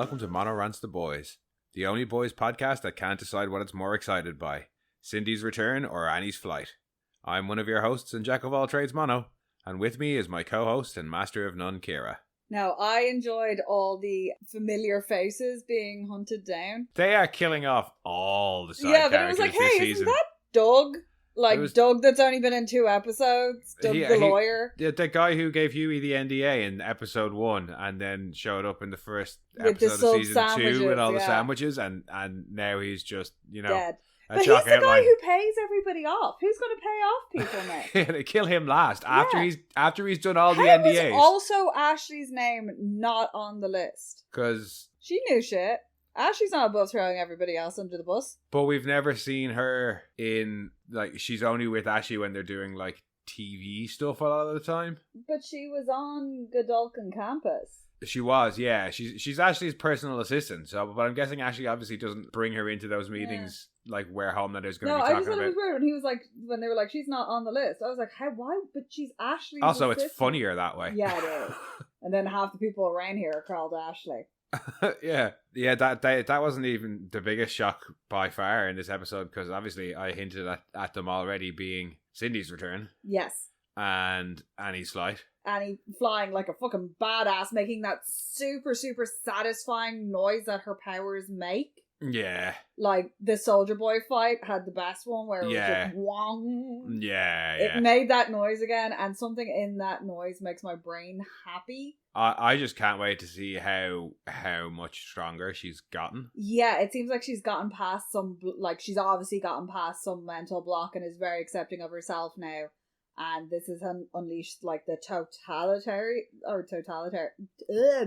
welcome to Mono Rants the Boys, the only boys podcast that can't decide what it's more excited by, Cindy's return or Annie's flight. I'm one of your hosts and jack of all trades, Mono, and with me is my co-host and master of none, Ciara. Now, I enjoyed all the familiar faces being hunted down. They are killing off all the side characters this season. Yeah, but it was like, hey, isn't that Doug? Doug that's only been in 2 episodes, Doug the lawyer. The guy who gave Huey the NDA in episode 1 and then showed up in the first with episode of season 2 with all the sandwiches and now he's just, dead. But he's the guy who pays everybody off. Who's going to pay off people now? They kill him last after he's done all the How NDAs. Was also Ashley's name not on the list? Because she knew shit. Ashley's not above throwing everybody else under the bus. But we've never seen her in, she's only with Ashley when they're doing, TV stuff a lot of the time. But she was on Godolphin campus. She was, yeah. She's Ashley's personal assistant. So, but I'm guessing Ashley obviously doesn't bring her into those meetings, where Homelander is going to be talking about. No, I just thought it was weird when he was when they were like, she's not on the list. I was like, how? Why? But she's Ashley's Also, assistant. It's funnier that way. Yeah, it is. And then half the people around here are called Ashley. yeah, that wasn't even the biggest shock by far in this episode because obviously I hinted at them already being Cindy's return. Yes. And Annie's flight. Annie flying like a fucking badass, making that super, super satisfying noise that her powers make. Yeah. The Soldier Boy fight had the best one where it was just wong. Yeah. It made that noise again, and something in that noise makes my brain happy. I just can't wait to see how much stronger she's gotten. Yeah, it seems like she's gotten past she's obviously gotten past some mental block and is very accepting of herself now. And this has unleashed the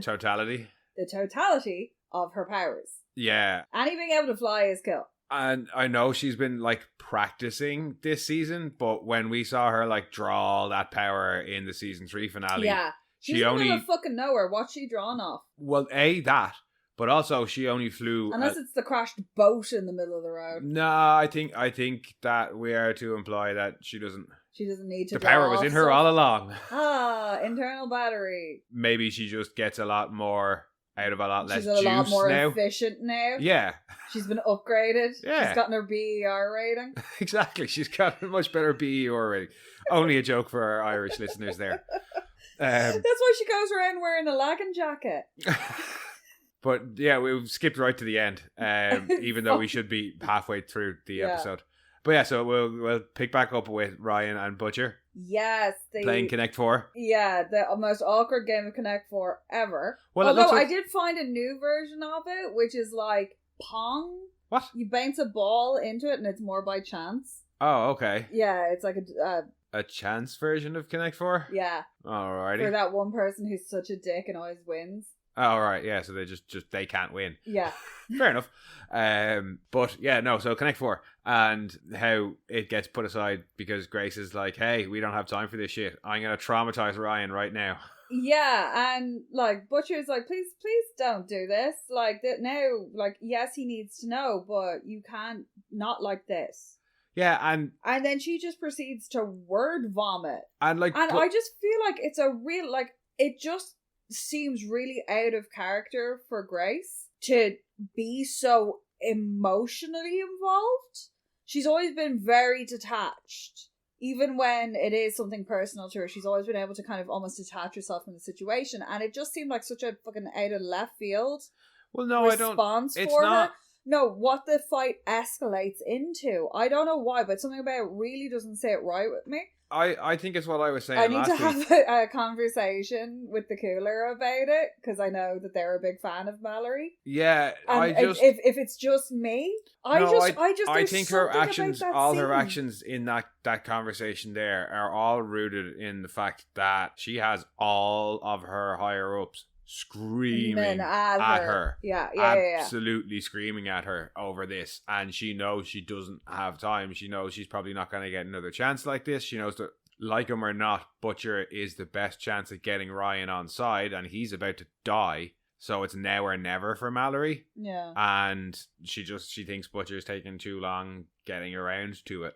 totality of her powers. Yeah. Annie being able to fly is cool. And I know she's been practicing this season, but when we saw her draw all that power in the season 3 finale, she's in the middle of fucking nowhere. What's she drawn off? Well, that. But also, she only flew... Unless it's the crashed boat in the middle of the road. No, I think that we are to imply that she doesn't... She doesn't need to. The power was in her all along. Internal battery. Maybe she just gets a lot more out of a lot less juice now. She's a lot more efficient now. Yeah. She's been upgraded. Yeah. She's gotten her BER rating. Exactly. She's got a much better BER rating. Only a joke for our Irish listeners there. That's why she goes around wearing a lagging jacket. But yeah, we've skipped right to the end, even though we should be halfway through the episode. But yeah, so we'll pick back up with Ryan and Butcher. Yes. Playing Connect 4. Yeah, the most awkward game of Connect 4 ever. Well, although I did find a new version of it, which is Pong. What? You bounce a ball into it and it's more by chance. Oh, okay. Yeah, it's a chance version of Connect 4? Yeah. Alrighty. For that one person who's such a dick and always wins. Oh, right, yeah, so they just they can't win. Yeah. Fair enough. But yeah, no, so Connect 4 and how it gets put aside because Grace is like, hey, we don't have time for this shit. I'm going to traumatize Ryan right now. Yeah, and Butcher's like, please don't do this. Yes, he needs to know, but you can't not like this. Yeah, and then she just proceeds to word vomit. And I just feel like it's a real, it just seems really out of character for Grace to be so emotionally involved. She's always been very detached. Even when it is something personal to her, she's always been able to kind of almost detach herself from the situation. And it just seemed like such a fucking out of left field response for her. No, what the fight escalates into. I don't know why, but something about it really doesn't sit right with me. I think it's what I was saying I need last to week. have a conversation with the cooler about it, because I know that they're a big fan of Mallory. Yeah, and if it's just me, I think her actions, all her actions in that conversation there are all rooted in the fact that she has all of her higher ups screaming at her. Yeah. Absolutely screaming at her over this. And she knows she doesn't have time. She knows she's probably not going to get another chance like this. She knows that, like him or not, Butcher is the best chance at getting Ryan on side, and he's about to die. So it's now or never for Mallory. Yeah. And she thinks Butcher's taking too long getting around to it,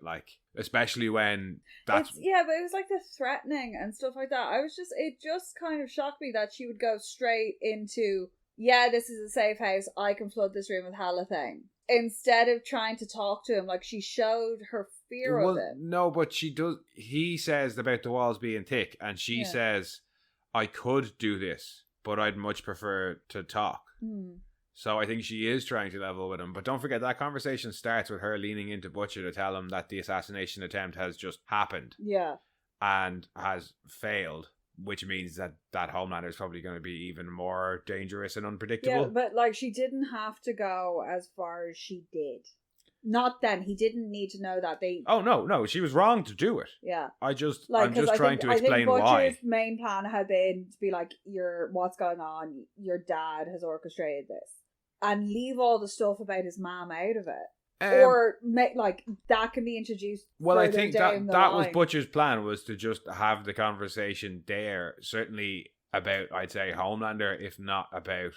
especially when that's... but it was the threatening and stuff like that. It just kind of shocked me that she would go straight into yeah, this is a safe house, I can flood this room with halothane. Instead of trying to talk to him, like, she showed her fear of it. No, but she does. He says about the walls being thick, and she says, I could do this, but I'd much prefer to talk. So I think she is trying to level with him. But don't forget, that conversation starts with her leaning into Butcher to tell him that the assassination attempt has just happened. Yeah. And has failed, which means that Homelander is probably going to be even more dangerous and unpredictable. Yeah, but, like, she didn't have to go as far as she did. Not then. He didn't need to know that. Oh, no. She was wrong to do it. Yeah. I'm just trying to explain why. I think Butcher's main plan had been to be like, what's going on? Your dad has orchestrated this. And leave all the stuff about his mom out of it. Or that can be introduced. Well, I think that was Butcher's plan, was to just have the conversation there, certainly about, I'd say, Homelander, if not about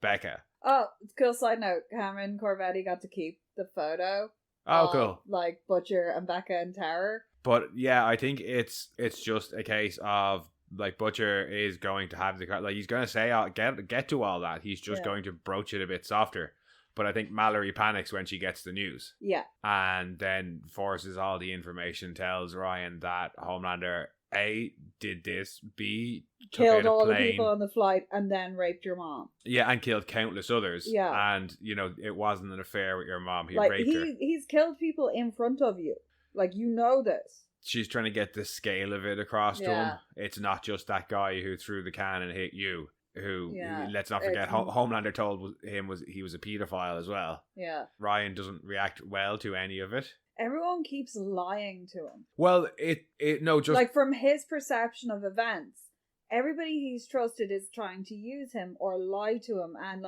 Becca. Oh, cool side note, Cameron Corvetti got to keep the photo. Oh, cool. Like Butcher and Becca and Terror. But yeah, I think it's just a case of, like, Butcher is going to have he's going to say, get to all that. He's just going to broach it a bit softer. But I think Mallory panics when she gets the news. Yeah. And then forces all the information, tells Ryan that Homelander, A, did this, B, killed all the people on the flight, and then raped your mom. Yeah, and killed countless others. Yeah. And, it wasn't an affair with your mom. He raped her. He's killed people in front of you. Like, you know this. She's trying to get the scale of it across to him. It's not just that guy who threw the can and hit you. Who, let's not forget, Homelander told him he was a paedophile as well. Yeah. Ryan doesn't react well to any of it. Everyone keeps lying to him. Well, just from his perception of events, everybody he's trusted is trying to use him or lie to him, and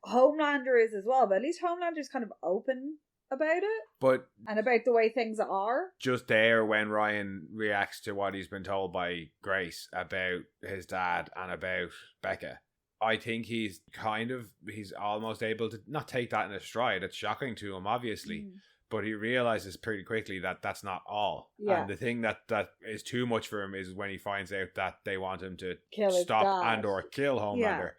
Homelander is as well. But at least Homelander's kind of open about it, and about the way things are. Just there, when Ryan reacts to what he's been told by Grace about his dad and about Becca, I think he's almost able to not take that in a stride. It's shocking to him, obviously, but he realizes pretty quickly that that's not all. Yeah. And the thing that is too much for him is when he finds out that they want him to stop and or kill Homelander,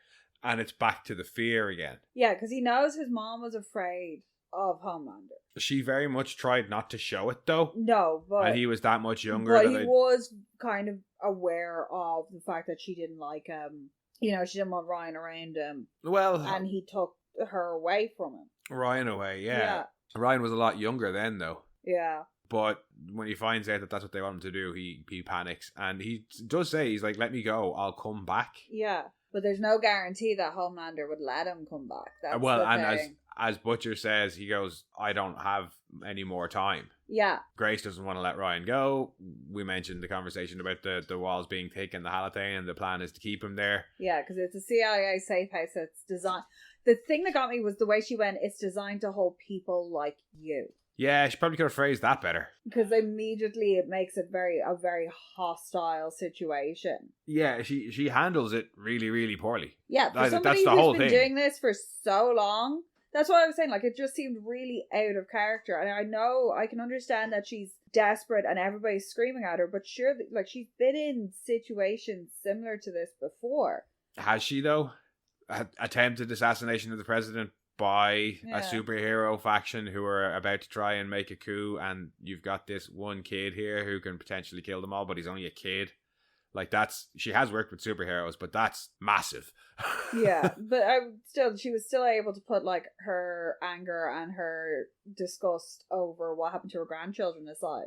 and it's back to the fear again. Yeah, because he knows his mom was afraid of Homelander. She very much tried not to show it, though. No, but... And he was that much younger. But he was kind of aware of the fact that she didn't like him. She didn't want Ryan around him. Well... And he took her away from him. Ryan away, yeah. Ryan was a lot younger then, though. Yeah. But when he finds out that that's what they want him to do, he panics. And he does say, he's like, let me go, I'll come back. Yeah. But there's no guarantee that Homelander would let him come back. That's the thing. As Butcher says, he goes, I don't have any more time. Yeah. Grace doesn't want to let Ryan go. We mentioned the conversation about the walls being thick and the halothane, and the plan is to keep him there. Yeah, because it's a CIA safe house that's designed... The thing that got me was the way she went, it's designed to hold people like you. Yeah, she probably could have phrased that better. Because immediately it makes it a very hostile situation. Yeah, she handles it really, really poorly. Yeah, for somebody who's been doing this for so long... That's what I was saying, it just seemed really out of character. And I know, I can understand that she's desperate and everybody's screaming at her, but sure, she's been in situations similar to this before. Has she, though? Attempted assassination of the president by a superhero faction who are about to try and make a coup, and you've got this one kid here who can potentially kill them all, but he's only a kid. She has worked with superheroes, but that's massive. Yeah, but she was still able to put her anger and her disgust over what happened to her grandchildren aside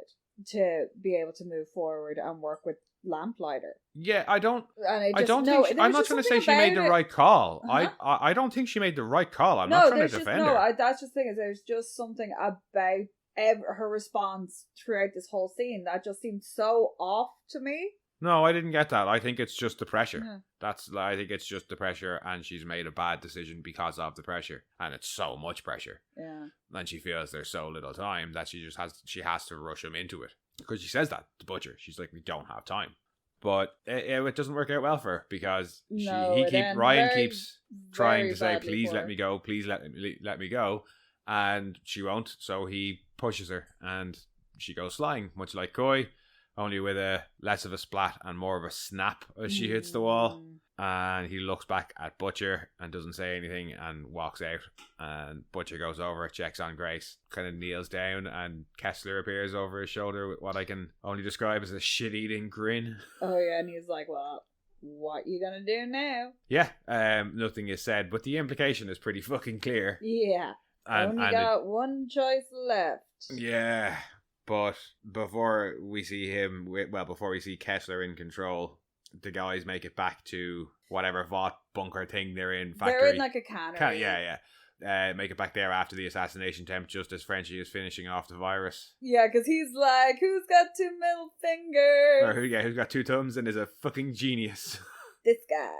to be able to move forward and work with Lamplighter. Yeah, I'm not trying to say she made the right call. Uh-huh. I don't think she made the right call. I'm not trying to defend her. That's just the thing, is there's just something about her response throughout this whole scene that just seemed so off to me. No, I didn't get that. I think it's just the pressure. Yeah. I think it's just the pressure, and she's made a bad decision because of the pressure, and it's so much pressure. Yeah. And she feels there's so little time that she has to rush him into it, because she says that to Butcher. She's like, we don't have time. But it doesn't work out well for her, because Ryan keeps trying to say, please let me go, please let me go, and she won't. So he pushes her, and she goes flying, much like Coy. only with a less of a splat and more of a snap as she hits the wall. And he looks back at Butcher and doesn't say anything and walks out. And Butcher goes over, checks on Grace, kind of kneels down, and Kessler appears over his shoulder with what I can only describe as a shit-eating grin. Oh yeah, and he's like, well, what you gonna do now? Yeah, nothing is said, but the implication is pretty fucking clear. Yeah, only got one choice left. Yeah, but before we see Kessler in control, the guys make it back to whatever Vought bunker thing they're in. Factory. They're in like a cannery. Yeah. Make it back there after the assassination attempt, just as Frenchie is finishing off the virus. Yeah, because he's like, who's got 2 middle fingers? Or who's got 2 thumbs and is a fucking genius? This guy.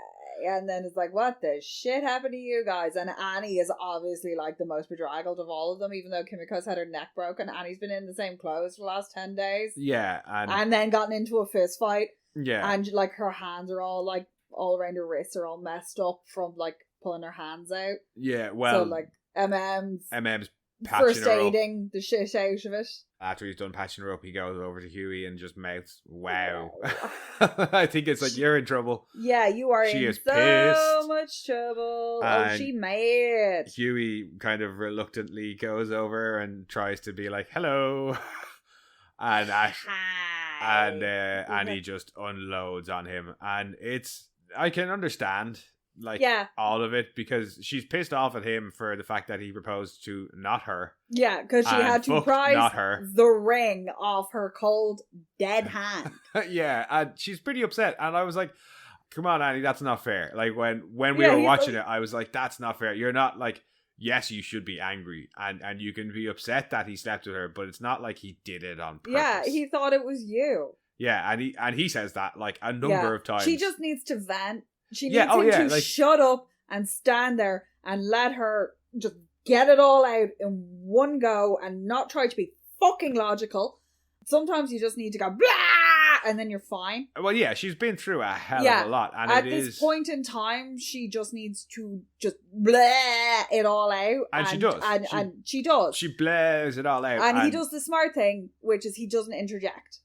And then it's like, what the shit happened to you guys? And Annie is obviously like the most bedraggled of all of them, even though Kimiko's had her neck broken. Annie's been in the same clothes for the last 10 days. Yeah. And then gotten into a fist fight. Yeah. And like her hands are all like, all around her wrists are all messed up from like pulling her hands out. Yeah, well. So like MM's first aiding the shit out of it. After he's done patching her up, he goes over to Huey and just mouths, wow. I think it's like, you're in trouble. Yeah, you are she in is so pissed. much trouble. And she made. Huey kind of reluctantly goes over and tries to be like, hello. And Annie just unloads on him. And I can understand all of it, because she's pissed off at him for the fact that he proposed to not her. Yeah, because she had to prise the ring off her cold, dead hand. Yeah, and she's pretty upset. And I was like, come on, Annie, that's not fair. Like, when we were watching it, I was like, that's not fair. You're not like, yes, you should be angry, and you can be upset that he slept with her, but it's not like he did it on purpose. Yeah, he thought it was you. Yeah, and he says that like a number of times. She just needs to vent. She needs him to shut up and stand there and let her just get it all out in one go and not try to be fucking logical. Sometimes you just need to go blah, and then you're fine. Well, yeah, she's been through a hell of a lot, and at this point in time, she just needs to just blah it all out, and she does, and she does. She blares it all out, and he does the smart thing, which is he doesn't interject.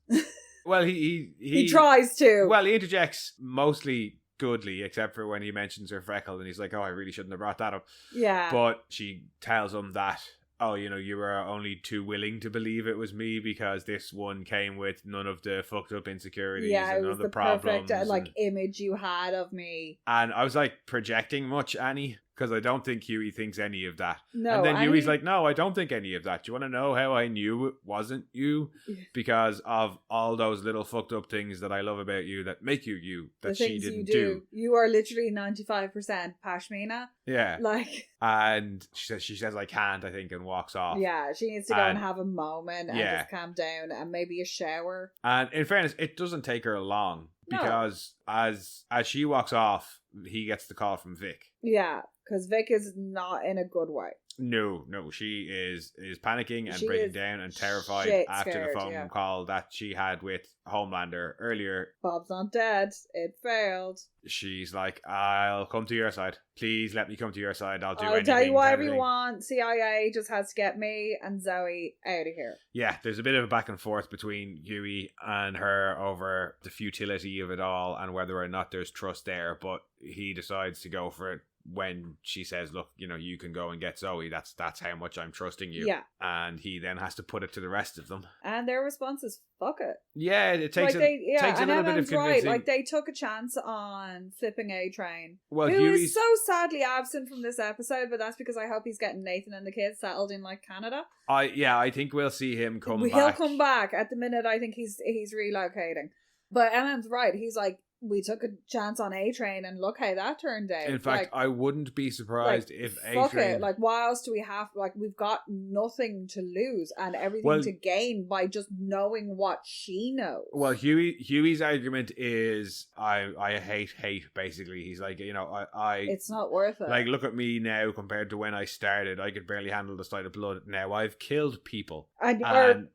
Well, he tries to. Well, he interjects mostly goodly, except for when he mentions her freckle, and he's like, "Oh, I really shouldn't have brought that up." Yeah, but she tells him that, oh, you were only too willing to believe it was me because this one came with none of the fucked up insecurities and none of the problems. Perfect image you had of me. And I was like, projecting much, Annie? Because I don't think Huey thinks any of that. No, and then Huey's like, no, I don't think any of that. Do you want to know how I knew it wasn't you? Because of all those little fucked up things that I love about you that make you you, that she didn't do. You are literally 95% Pashmina. Yeah. Like. And she says I can't, I think, and walks off. Yeah, she needs to go and have a moment and just calm down and maybe a shower. And in fairness, it doesn't take her long. Because as she walks off, he gets the call from Vic. Yeah, because Vic is not in a good way. No, she is panicking and breaking down and terrified after the phone call that she had with Homelander earlier. Bob's not dead. It failed. She's like, I'll come to your side. Please let me come to your side. I'll I'll tell you whatever you want. CIA just has to get me and Zoe out of here. Yeah, there's a bit of a back and forth between Huey and her over the futility of it all and whether or not there's trust there, but he decides to go for it when she says, look, you can go and get Zoe. That's how much I'm trusting you. Yeah. And he then has to put it to the rest of them. And their response is, fuck it. Yeah, it takes takes a little bit of convincing. Right. Like, they took a chance on flipping A-Train. Well, who is so sadly absent from this episode, but that's because I hope he's getting Nathan and the kids settled in, like, Canada. I think we'll see him come back. He'll come back. At the minute, I think he's relocating. But Emma's right. He's like, we took a chance on A-Train and look how that turned out. In fact, I wouldn't be surprised if A-Train... Fuck it. Like, what else do we have? Like, we've got nothing to lose and everything to gain by just knowing what she knows. Well, Huey's argument is, I hate, basically. He's like, it's not worth it. Like, look at me now compared to when I started. I could barely handle the sight of blood. Now I've killed people. And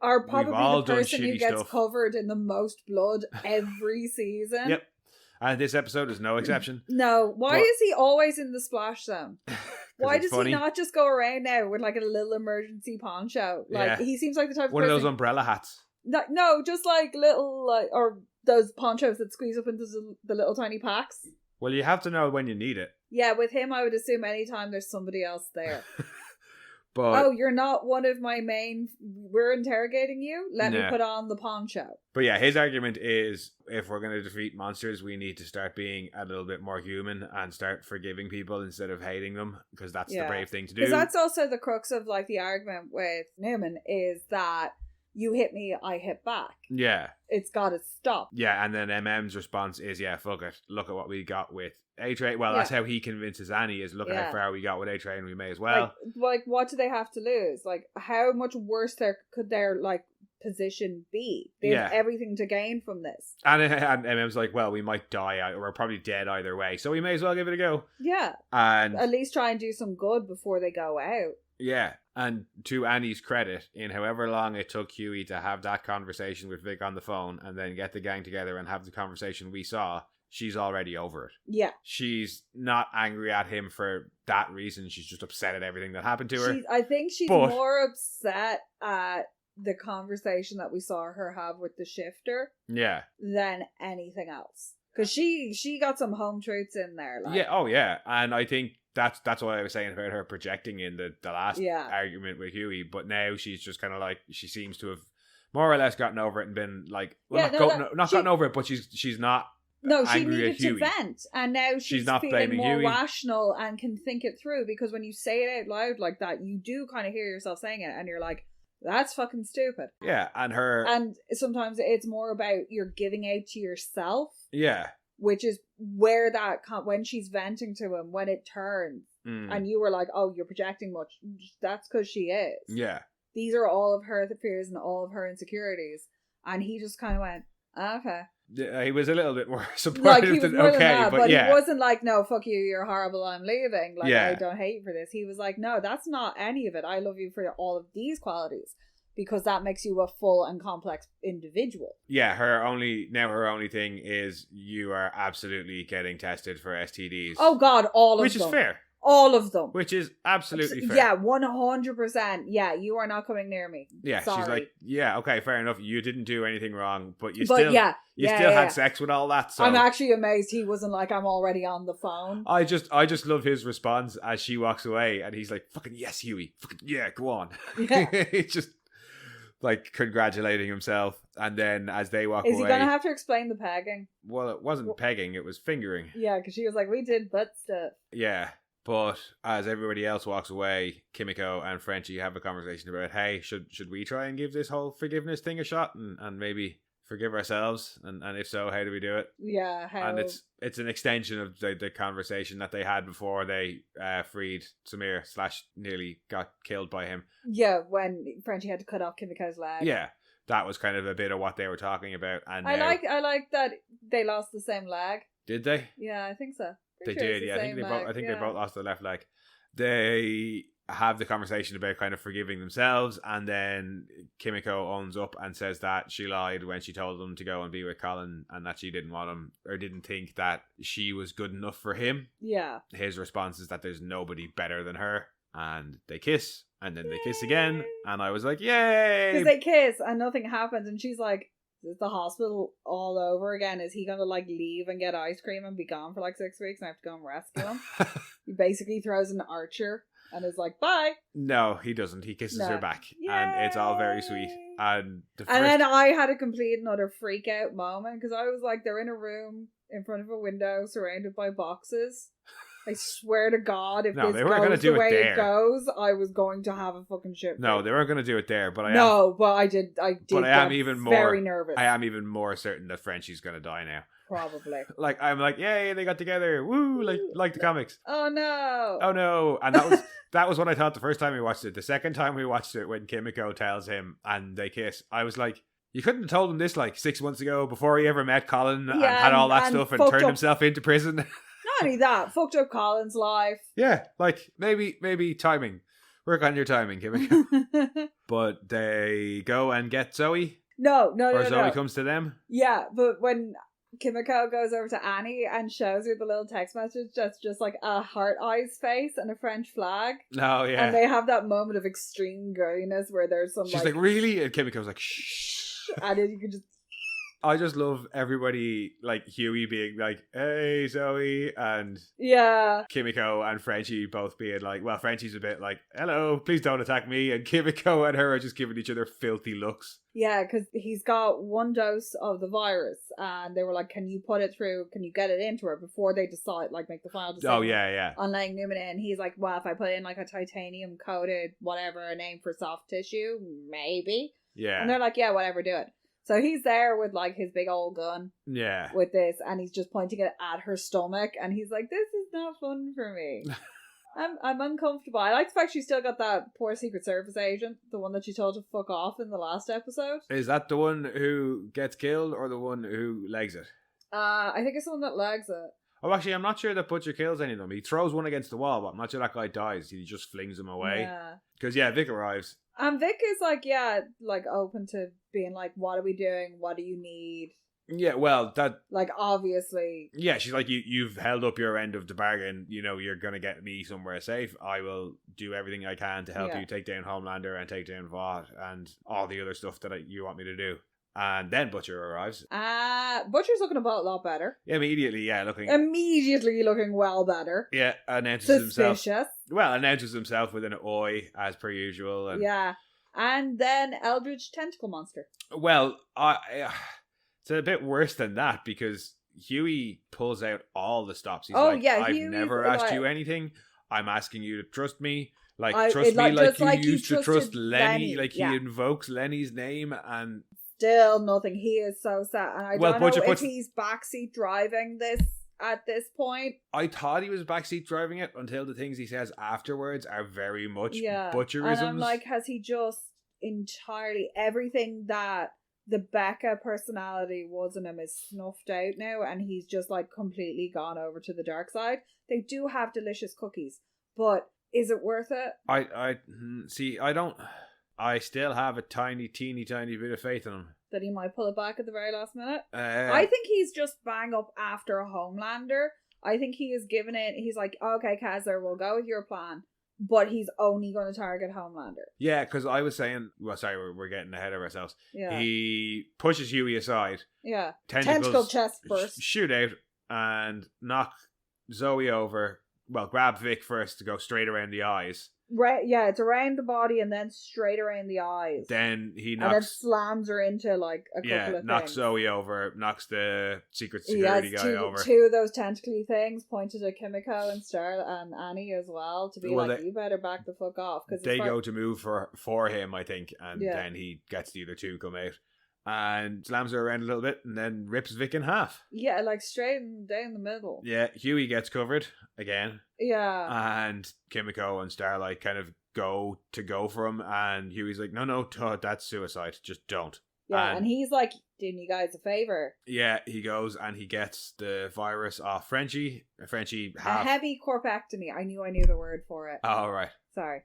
are probably the person who gets covered in the most blood every season. Yep. And this episode is no exception. No. Why is he always in the splash zone? Why does he not just go around now with like a little emergency poncho? Like he seems like the type of one person... of those umbrella hats. No, just like little, or those ponchos that squeeze up into the little tiny packs. Well, you have to know when you need it. Yeah, with him, I would assume anytime there's somebody else there. But oh, you're not one of my main... We're interrogating you? Let me put on the poncho. But yeah, his argument is if we're going to defeat monsters, we need to start being a little bit more human and start forgiving people instead of hating them, because that's the brave thing to do. Because that's also the crux of like the argument with Newman, is that you hit me, I hit back. Yeah. It's got to stop. Yeah, and then MM's response is, yeah, fuck it. Look at what we got with A-Train. Well, that's how he convinces Annie, is look at how far we got with A-Train, we may as well. Like, what do they have to lose? Like, how much worse could their, like, position be? They have everything to gain from this. And MM's like, well, we might die, or we're probably dead either way, so we may as well give it a go. Yeah. And at least try and do some good before they go out. Yeah, and to Annie's credit, in however long it took Huey to have that conversation with Vic on the phone and then get the gang together and have the conversation we saw, she's already over it. Yeah. She's not angry at him for that reason. She's just upset at everything that happened to her. I think she's more upset at the conversation that we saw her have with the shifter than anything else. Because she got some home truths in there. Like. Yeah, oh yeah. And I think that's what I was saying about her projecting in the last argument with Huey. But now she's just kind of like, she seems to have more or less gotten over it and been like, well, not gotten over it, but she's not. No, she needed to vent, and now she's not feeling more Huey. Rational and can think it through, because when you say it out loud like that, you do kind of hear yourself saying it, and you're like, that's fucking stupid. Yeah, and sometimes it's more about you're giving out to yourself. Yeah. Which is where when she's venting to him, when it turns, and you were like, oh, you're projecting much, that's because she is. Yeah. These are all of her fears and all of her insecurities. And he just kind of went, okay. Yeah, he was a little bit more supportive than that, but he wasn't like, no, fuck you, you're horrible, I'm leaving. Like, I don't hate you for this. He was like, no, that's not any of it. I love you for all of these qualities, because that makes you a full and complex individual. Yeah, her only thing is you are absolutely getting tested for STDs. Oh God, all of them. Which is fair. All of them. Which is absolutely fair. Yeah, 100%. Yeah, you are not coming near me. Yeah, sorry. She's like, yeah, okay, fair enough. You didn't do anything wrong, but you still had sex with all that. So I'm actually amazed he wasn't like, I'm already on the phone. I just love his response as she walks away, and he's like, fucking yes, Huey. Fucking yeah, go on. Yeah. It's just like congratulating himself, and then as they walk away, is he gonna have to explain the pegging? Well, it wasn't pegging, it was fingering. Yeah, because she was like, we did butt stuff. Yeah, but as everybody else walks away, Kimiko and Frenchie have a conversation about, hey, should we try and give this whole forgiveness thing a shot and maybe forgive ourselves, and if so, how do we do it? Yeah, how? And it's an extension of the conversation that they had before they freed Samir / nearly got killed by him. Yeah, when Frenchie had to cut off Kimiko's leg. Yeah, that was kind of a bit of what they were talking about. And I like that they lost the same leg. Did they? Yeah, I think so. They did. Yeah, I think they both lost their left leg. They have the conversation about kind of forgiving themselves, and then Kimiko owns up and says that she lied when she told them to go and be with Colin, and that she didn't want him or didn't think that she was good enough for him. Yeah. His response is that there's nobody better than her, and they kiss, and then they kiss again, and I was like, yay! Because they kiss and nothing happens, and she's like, is the hospital all over again? Is he gonna like leave and get ice cream and be gone for like 6 weeks and I have to go and rescue him? He basically throws an archer and is like, bye. No, he doesn't. He kisses her back. Yay! And it's all very sweet. And then I had a complete another freak out moment, because I was like, they're in a room in front of a window surrounded by boxes. I swear to God, if this goes the way it goes, I was going to have a fucking shit. No, they weren't going to do it there, but I did. But I am even very nervous. I am even more certain that Frenchie's going to die now. Probably. Like, I'm like, yay, they got together. Woo, like the comics. Oh no. Oh no. And that was what I thought the first time we watched it. The second time we watched it, when Kimiko tells him and they kiss, I was like, you couldn't have told him this like 6 months ago before he ever met Colin and had all that stuff and turned himself into prison. Not only that, fucked up Colin's life. Yeah, like maybe timing. Work on your timing, Kimiko. But they go and get Zoe. No. Or Zoe comes to them. Yeah, but when Kimiko goes over to Annie and shows her the little text message that's just like a heart eyes face and a French flag. Oh, yeah. And they have that moment of extreme girliness where there's some She's like, really? And Kimiko's like, shh. And then you can just... I just love everybody, like Huey being like, hey, Zoe, and Yeah. Kimiko and Frenchie both being like, well, Frenchie's a bit like, hello, please don't attack me, and Kimiko and her are just giving each other filthy looks. Yeah, because he's got 1 dose of the virus, and they were like, can you put it through, can you get it into her before they decide, like, make the final decision Oh, yeah. on letting Newman in. He's like, well, if I put in, like, a titanium-coated, whatever, a name for soft tissue, maybe. Yeah. And they're like, yeah, whatever, do it. So he's there with, like, his big old gun Yeah. with this, and he's just pointing it at her stomach, and he's like, this is not fun for me. I'm uncomfortable. I like the fact she still got that poor Secret Service agent, the one that she told to fuck off in the last episode. Is that the one who gets killed or the one who legs it? I think it's the one that legs it. Oh, actually, I'm not sure that Butcher kills any of them. He throws one against the wall, but I'm not sure that guy dies. He just flings him away. Yeah. Because, Vic arrives. And Vic is like, open to being like, what are we doing? What do you need? Yeah, well, that... Like, obviously... Yeah, she's like, you've held up your end of the bargain. You know, you're going to get me somewhere safe. I will do everything I can to help you take down Homelander and take down Vought and all the other stuff that you want me to do. And then Butcher arrives. Butcher's looking a lot better. Immediately looking well better. Yeah, announces Suspicious. himself. Well, announces himself with an oi, as per usual. And yeah. And then Eldritch Tentacle Monster. Well, it's a bit worse than that because Huey pulls out all the stops. He's I've never asked you anything. I'm asking you to trust me. Trust me like you used to trust Lenny. Like, he invokes Lenny's name and... Still nothing. He is so sad. And I don't know if he's backseat driving this at this point. I thought he was backseat driving it until the things he says afterwards are very much Butcherisms. And I'm like, has he just entirely... Everything that the Becca personality was in him is snuffed out now, and he's just like completely gone over to the dark side. They do have delicious cookies, but is it worth it? I still have a teeny bit of faith in him. That he might pull it back at the very last minute? I think he's just bang up after a Homelander. I think he is giving it... He's like, okay, Kazar, we'll go with your plan. But he's only going to target Homelander. Yeah, because I was saying... Well, sorry, we're getting ahead of ourselves. Yeah. He pushes Huey aside. Yeah. Tentacle chest first. Shoot out and knock Zoe over. Well, grab Vic first to go straight around the eyes. Right, yeah, it's around the body and then straight around the eyes. Then he knocks... And then slams her into, like, a couple of things. knocks Zoe over, knocks the secret security guy over. Two of those tentacly things pointed at Kimiko and Starla and Annie as well to be you better back the fuck off. Cause they go to move for him, I think, and then he gets the other two come out. And slams her around a little bit and then rips Vic in half. Yeah, like straight down the middle. Yeah, Huey gets covered again. Yeah. And Kimiko and Starlight kind of go for him, and Huey's like, no, that's suicide. Just don't. Yeah, and he's like, doing you guys a favor. Yeah, he goes and he gets the virus off Frenchie. Frenchie a heavy corpectomy. I knew the word for it. Oh, right. Sorry.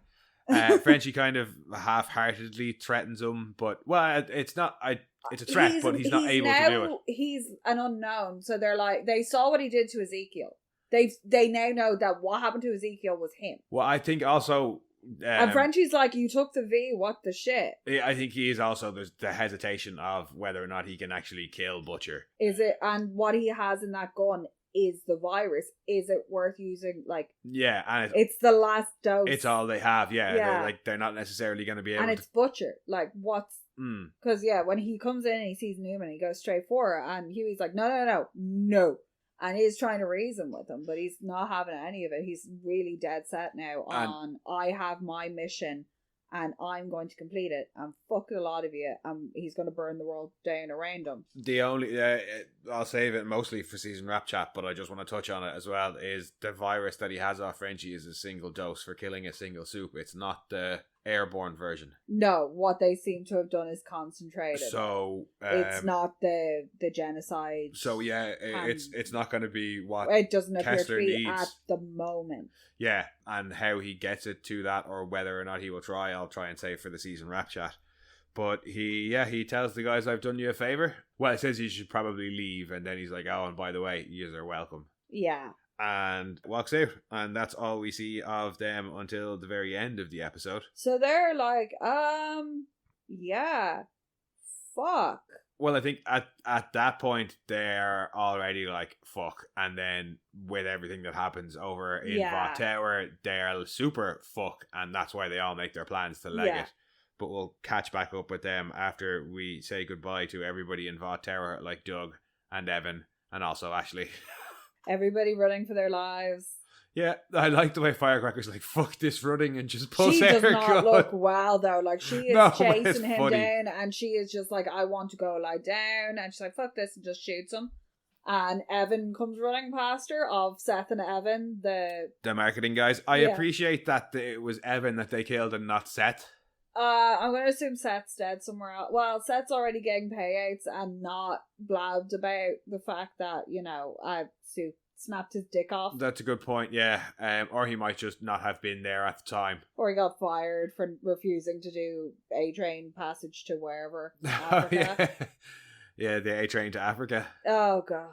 Frenchie kind of half-heartedly threatens him, but it's not. It's a threat, but he's not able to do it. He's an unknown, so they're like, they saw what he did to Ezekiel. They now know that what happened to Ezekiel was him. Well, I think also. And Frenchie's like, you took the V, what the shit? I think he is also, there's the hesitation of whether or not he can actually kill Butcher. Is it, and what he has in that gun is the virus. Is it worth using? Like, yeah, and it's the last dose. It's all they have. Yeah. They're not necessarily going to be able. And it's Butcher. Like, what's? Because when he comes in and he sees Newman, he goes straight for her, and Huey's like, no, and he's trying to reason with him, but he's not having any of it. He's really dead set now on I have my mission and I'm going to complete it, and fuck a lot of you, and he's going to burn the world down around him. The only I'll save it mostly for season wrap chat, but I just want to touch on it as well, is the virus that he has off Frenchie is a single dose for killing a single soup. It's not the airborne version. No, what they seem to have done is concentrated. So it's not the genocide. So it's not going to be what it doesn't appear Kessler to be needs at the moment. Yeah, and how he gets it to that, or whether or not he will try, I'll try and save for the season wrap chat. But he tells the guys, I've done you a favor. Well, it says you should probably leave, and then he's like, oh, and by the way, yous are welcome. Yeah. And walks out, and that's all we see of them until the very end of the episode. So they're like, yeah, fuck. Well, I think at that point they're already like fuck, and then with everything that happens over in Vought Tower, they're super fuck, and that's why they all make their plans to leg it. But we'll catch back up with them after we say goodbye to everybody in Vought Tower, like Doug and Evan, and also Ashley. Everybody running for their lives. Yeah, I like the way Firecracker's like, fuck this running, and just pulls out her gun. She does not look well, though. Like, she is chasing him funny. Down, and she is just like, I want to go lie down. And she's like, fuck this, and just shoots him. And Evan comes running past her, of Seth and Evan, the marketing guys. I appreciate that it was Evan that they killed and not Seth. I'm going to assume Seth's dead somewhere else. Well, Seth's already getting payouts and not blabbed about the fact that, you know, Sue snapped his dick off. That's a good point, yeah. Or he might just not have been there at the time. Or he got fired for refusing to do A-Train passage to wherever. Africa. Yeah, the A-Train to Africa. Oh, God.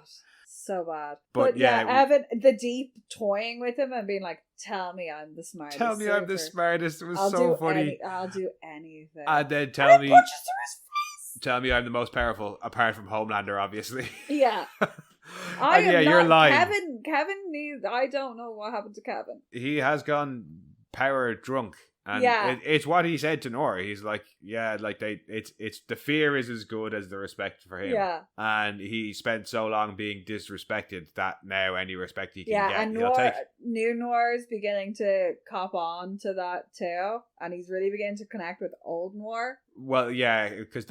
So bad. But yeah, Evan, the deep toying with him and being like, tell me I'm the smartest. Tell me I'm the smartest. It was so funny. I'll do anything. And then tell me I'm the most powerful, apart from Homelander, obviously. Yeah. You're lying. Kevin needs. I don't know what happened to Kevin. He has gone power drunk, and it's what he said to Nora. He's like, it's the fear is as good as the respect for him. Yeah, and he spent so long being disrespected that now any respect he can get, and he'll take. New Noir is beginning to cop on to that too, and he's really beginning to connect with old Noir. Well, yeah, because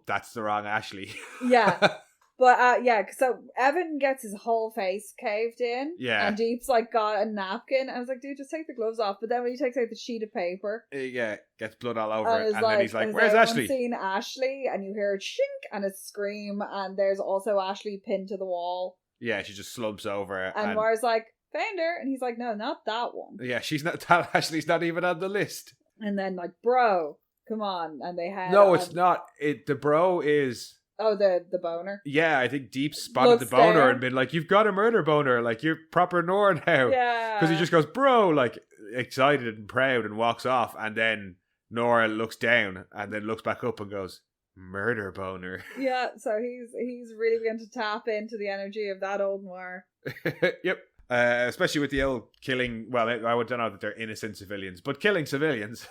that's the wrong Ashley. Yeah. But so Evan gets his whole face caved in. Yeah. And Deep's like got a napkin. I was like, dude, just take the gloves off. But then when he takes out the sheet of paper, gets blood all over it. And then he's like, where's Ashley? Seen Ashley, and you hear a shink and a scream, and there's also Ashley pinned to the wall. Yeah, she just slumps over. And Mara's like, found her, and he's like, no, not that one. Yeah, Ashley's not even on the list. And then like, bro, come on, and they had it's not. The bro is. Oh, the boner? Yeah, I think Deep spotted the boner and been like, you've got a murder boner, like, you're proper Nora now. Yeah. Because he just goes, bro, like, excited and proud, and walks off, and then Nora looks down, and then looks back up and goes, murder boner. Yeah, so he's really beginning to tap into the energy of that old Noir. Yep. Especially with the old killing, well, I don't know that they're innocent civilians, but killing civilians.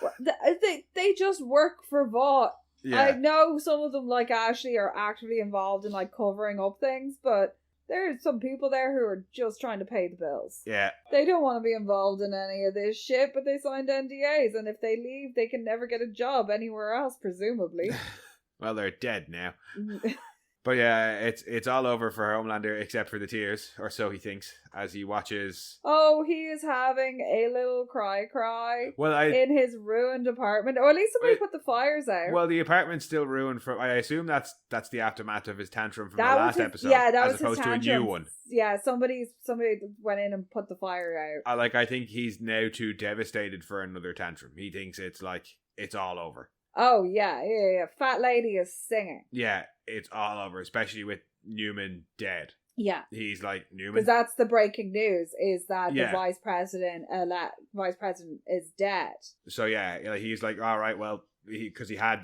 They just work for Vought. Yeah. I know some of them, like Ashley, are actively involved in like covering up things, but there's some people there who are just trying to pay the bills. Yeah. They don't want to be involved in any of this shit, but they signed NDAs, and if they leave, they can never get a job anywhere else, presumably. Well, they're dead now. But yeah, it's all over for Homelander except for the tears, or so he thinks, as he watches. Oh, he is having a little cry in his ruined apartment, or at least somebody put the fires out. Well, the apartment's still ruined. I assume that's the aftermath of his tantrum from the last episode, as opposed to a new one. Yeah, somebody went in and put the fire out. I think he's now too devastated for another tantrum. He thinks it's all over. Oh, yeah. Fat lady is singing. Yeah, it's all over, especially with Newman dead. Yeah. He's like, Newman? Because that's the breaking news, is that the vice president is dead. So, yeah, he's like, all right, well, because he had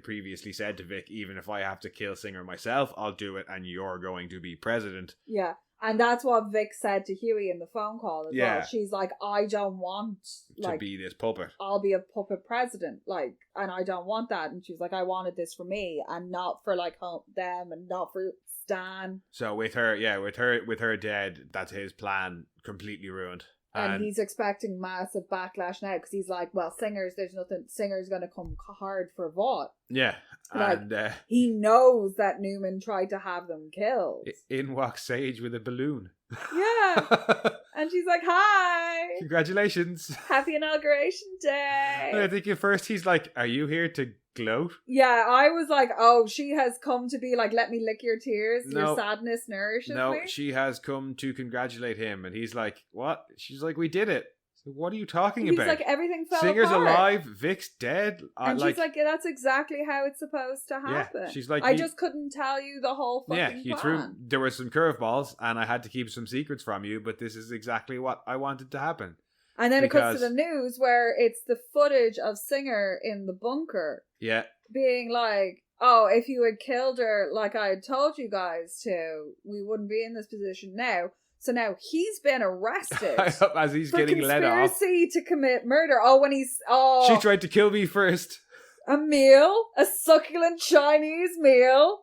previously said to Vic, even if I have to kill Singer myself, I'll do it, and you're going to be president. Yeah. And that's what Vic said to Huey in the phone call as well. She's like, I don't want to be this puppet. I'll be a puppet president, and I don't want that. And she's like, I wanted this for me, and not for them, and not for Stan. So with her dead, that's his plan completely ruined. And he's expecting massive backlash now because he's like, well, Singer's going to come hard for Vought. Yeah. And he knows that Newman tried to have them killed. In walks Sage with a balloon. Yeah. And she's like, hi. Congratulations. Happy Inauguration Day. And I think at first he's like, are you here to gloat? Yeah, I was like, oh, she has come to be like, let me lick your tears. Your sadness nourishes me. No, she has come to congratulate him. And he's like, what? She's like, we did it. So what are you talking about? He's like, everything fell Singer's apart. alive, Vic's dead. And she's like, yeah, that's exactly how it's supposed to happen. Yeah, she's like, I just couldn't tell you the whole fucking plan. There were some curveballs, and I had to keep some secrets from you, but this is exactly what I wanted to happen. And then it cuts to the news where it's the footage of Singer in the bunker. Yeah. Being like, oh, if you had killed her like I had told you guys to, we wouldn't be in this position now. So now he's been arrested As he's for getting let off. conspiracy to commit murder. Oh, when he's She tried to kill me first. a meal, a succulent Chinese meal,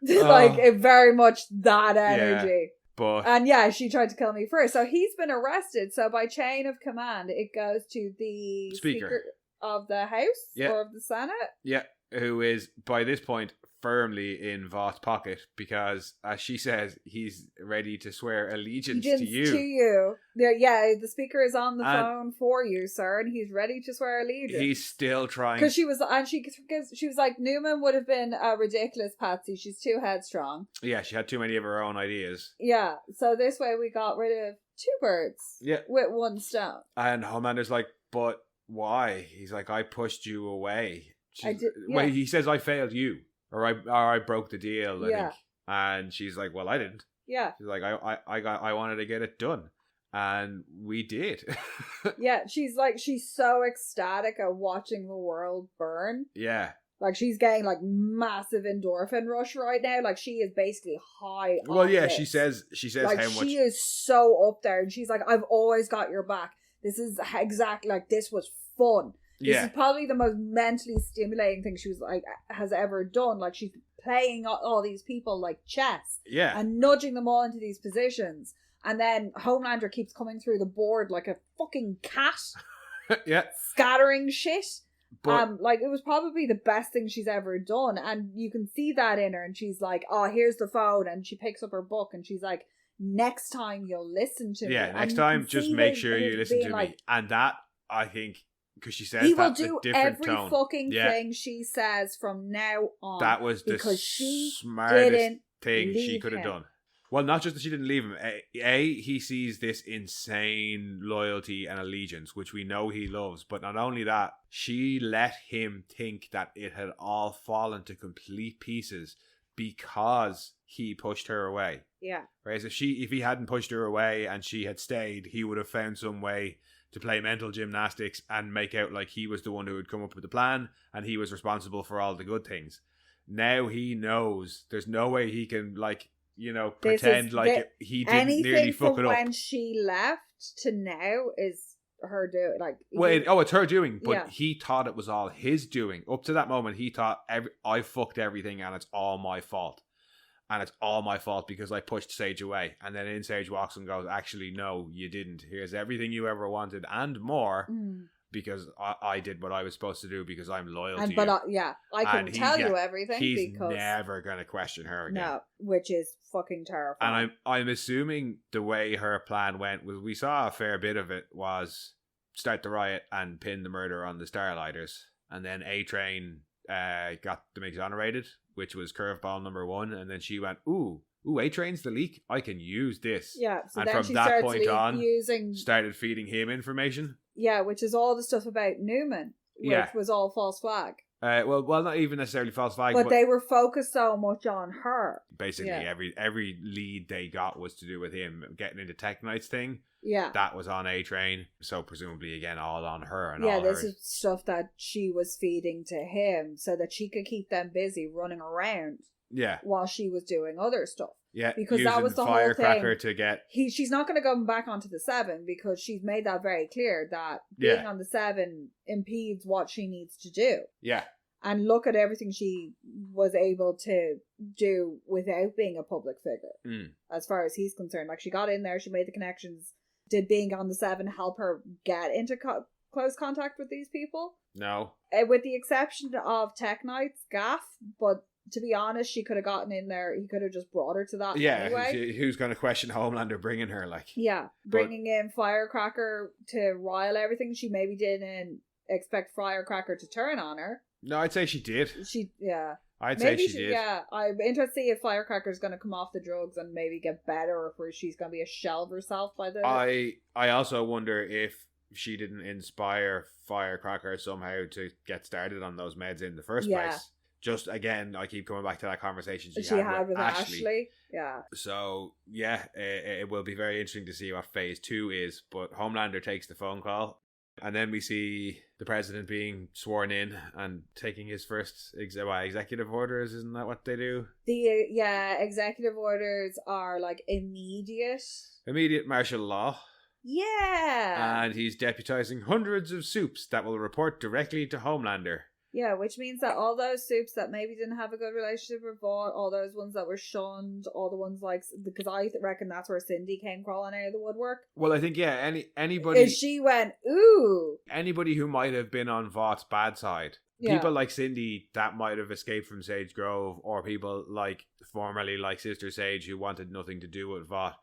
like very much that energy. But And yeah, she tried to kill me first. So he's been arrested. So by chain of command, it goes to the Speaker of the House or of the Senate. Yeah, who is by this point firmly in Vought's pocket because, as she says, he's ready to swear allegiance to you. Yeah, the Speaker is on the phone for you, sir, and he's ready to swear allegiance. He's still trying. Because she was like, Newman would have been a ridiculous patsy. She's too headstrong. Yeah, she had too many of her own ideas. Yeah, so this way we got rid of two birds with one stone. And Homelander's like, but why? He's like, I pushed you away. Well, he says, I failed you. Or I broke the deal, I think. And she's like, well, I didn't. Yeah. She's like, I wanted to get it done. And we did. Yeah, she's so ecstatic at watching the world burn. Yeah. Like, she's getting, like, massive endorphin rush right now. Like, she is basically high on Well, yeah, this. she says like, how much... she is so up there. And she's like, I've always got your back. This is exactly, like, this was fun. This is probably the most mentally stimulating thing she has ever done. Like, she's playing all these people like chess. Yeah. And nudging them all into these positions. And then Homelander keeps coming through the board like a fucking cat. Yeah. Scattering shit. But, like, it was probably the best thing she's ever done. And you can see that in her. And she's like, oh, here's the phone. And she picks up her book and she's like, next time you'll listen to me. Yeah, next time just make sure you listen to me. And that, I think... Because she says he will do every fucking yeah. thing she says from now on. That was the smartest thing she could have done. Well, not just that she didn't leave him. He sees this insane loyalty and allegiance, which we know he loves. But not only that, she let him think that it had all fallen to complete pieces because he pushed her away. Yeah. Whereas if he hadn't pushed her away and she had stayed, he would have found some way to play mental gymnastics and make out like he was the one who had come up with the plan and he was responsible for all the good things. Now he knows there's no way he can, like, you know, pretend like he didn't nearly fuck it up. When she left to now is her doing. Like, it's her doing, but he thought it was all his doing. Up to that moment, he thought, I fucked everything and it's all my fault. And it's all my fault because I pushed Sage away. And then in Sage walks and goes, actually, no, you didn't. Here's everything you ever wanted and more because I did what I was supposed to do because I'm loyal to you. But I couldn't tell you everything he's because... never going to question her again. No, which is fucking terrifying. And I'm assuming the way her plan went, was we saw a fair bit of it, was start the riot and pin the murder on the Starlighters. And then A-Train got them exonerated, which was curveball number 1, and then she went, ooh, A-Train's the leak, I can use this. Yeah, so and then from that point on, using... started feeding him information. Yeah, which is all the stuff about Newman, which was all false flag. Well, not even necessarily false flag, but they were focused so much on her. Basically, every lead they got was to do with him getting into Tech Knight's thing. Yeah, that was on A-Train, so presumably again all on her. And this is stuff that she was feeding to him so that she could keep them busy running around. Yeah, while she was doing other stuff. Yeah, because that was the firecracker whole thing. To get she's not going to go back onto the 7 because she's made that very clear that being on the 7 impedes what she needs to do. Yeah. And look at everything she was able to do without being a public figure. As far as he's concerned. Like, she got in there, she made the connections. Did being on the 7 help her get into close contact with these people? No. With the exception of Tech Knight's gaff, but to be honest, she could have gotten in there. He could have just brought her to that anyway. Who's going to question Homelander bringing her? Bringing in Firecracker to rile everything. She maybe didn't expect Firecracker to turn on her. No, I'd say she did. I'd say she did. Yeah, I'm interested to see if Firecracker's going to come off the drugs and maybe get better, or if she's going to be a shell of herself by the... I also wonder if she didn't inspire Firecracker somehow to get started on those meds in the first place. Just, again, I keep coming back to that conversation she had with Ashley. Yeah. So, it will be very interesting to see what phase 2 is. But Homelander takes the phone call. And then we see the president being sworn in and taking his first executive orders. Isn't that what they do? Executive orders are like immediate Martial law. Yeah. And he's deputizing hundreds of soups that will report directly to Homelander. Yeah, which means that all those soups that maybe didn't have a good relationship with Vought, all those ones that were shunned, all the ones like, because I reckon that's where Cindy came crawling out of the woodwork. Well, I think, anybody... Is she went, ooh! Anybody who might have been on Vaught's bad side. Yeah. People like Cindy that might have escaped from Sage Grove, or people like, formerly like Sister Sage, who wanted nothing to do with Vought.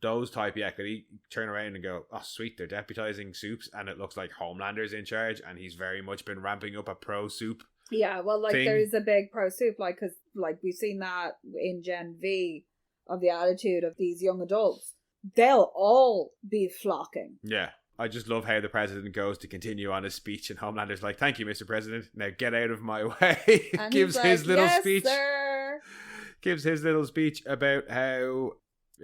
Those type, could he turn around and go, oh sweet, they're deputizing soups and it looks like Homelander's in charge and he's very much been ramping up a pro soup. Yeah, well, like, there's a big pro soup, like, because, like, we've seen that in Gen V of the attitude of these young adults. They'll all be flocking. Yeah. I just love how the president goes to continue on his speech and Homelander's like, thank you, Mr. President. Now get out of my way. And gives like, his little yes, speech. Sir. Gives his little speech about how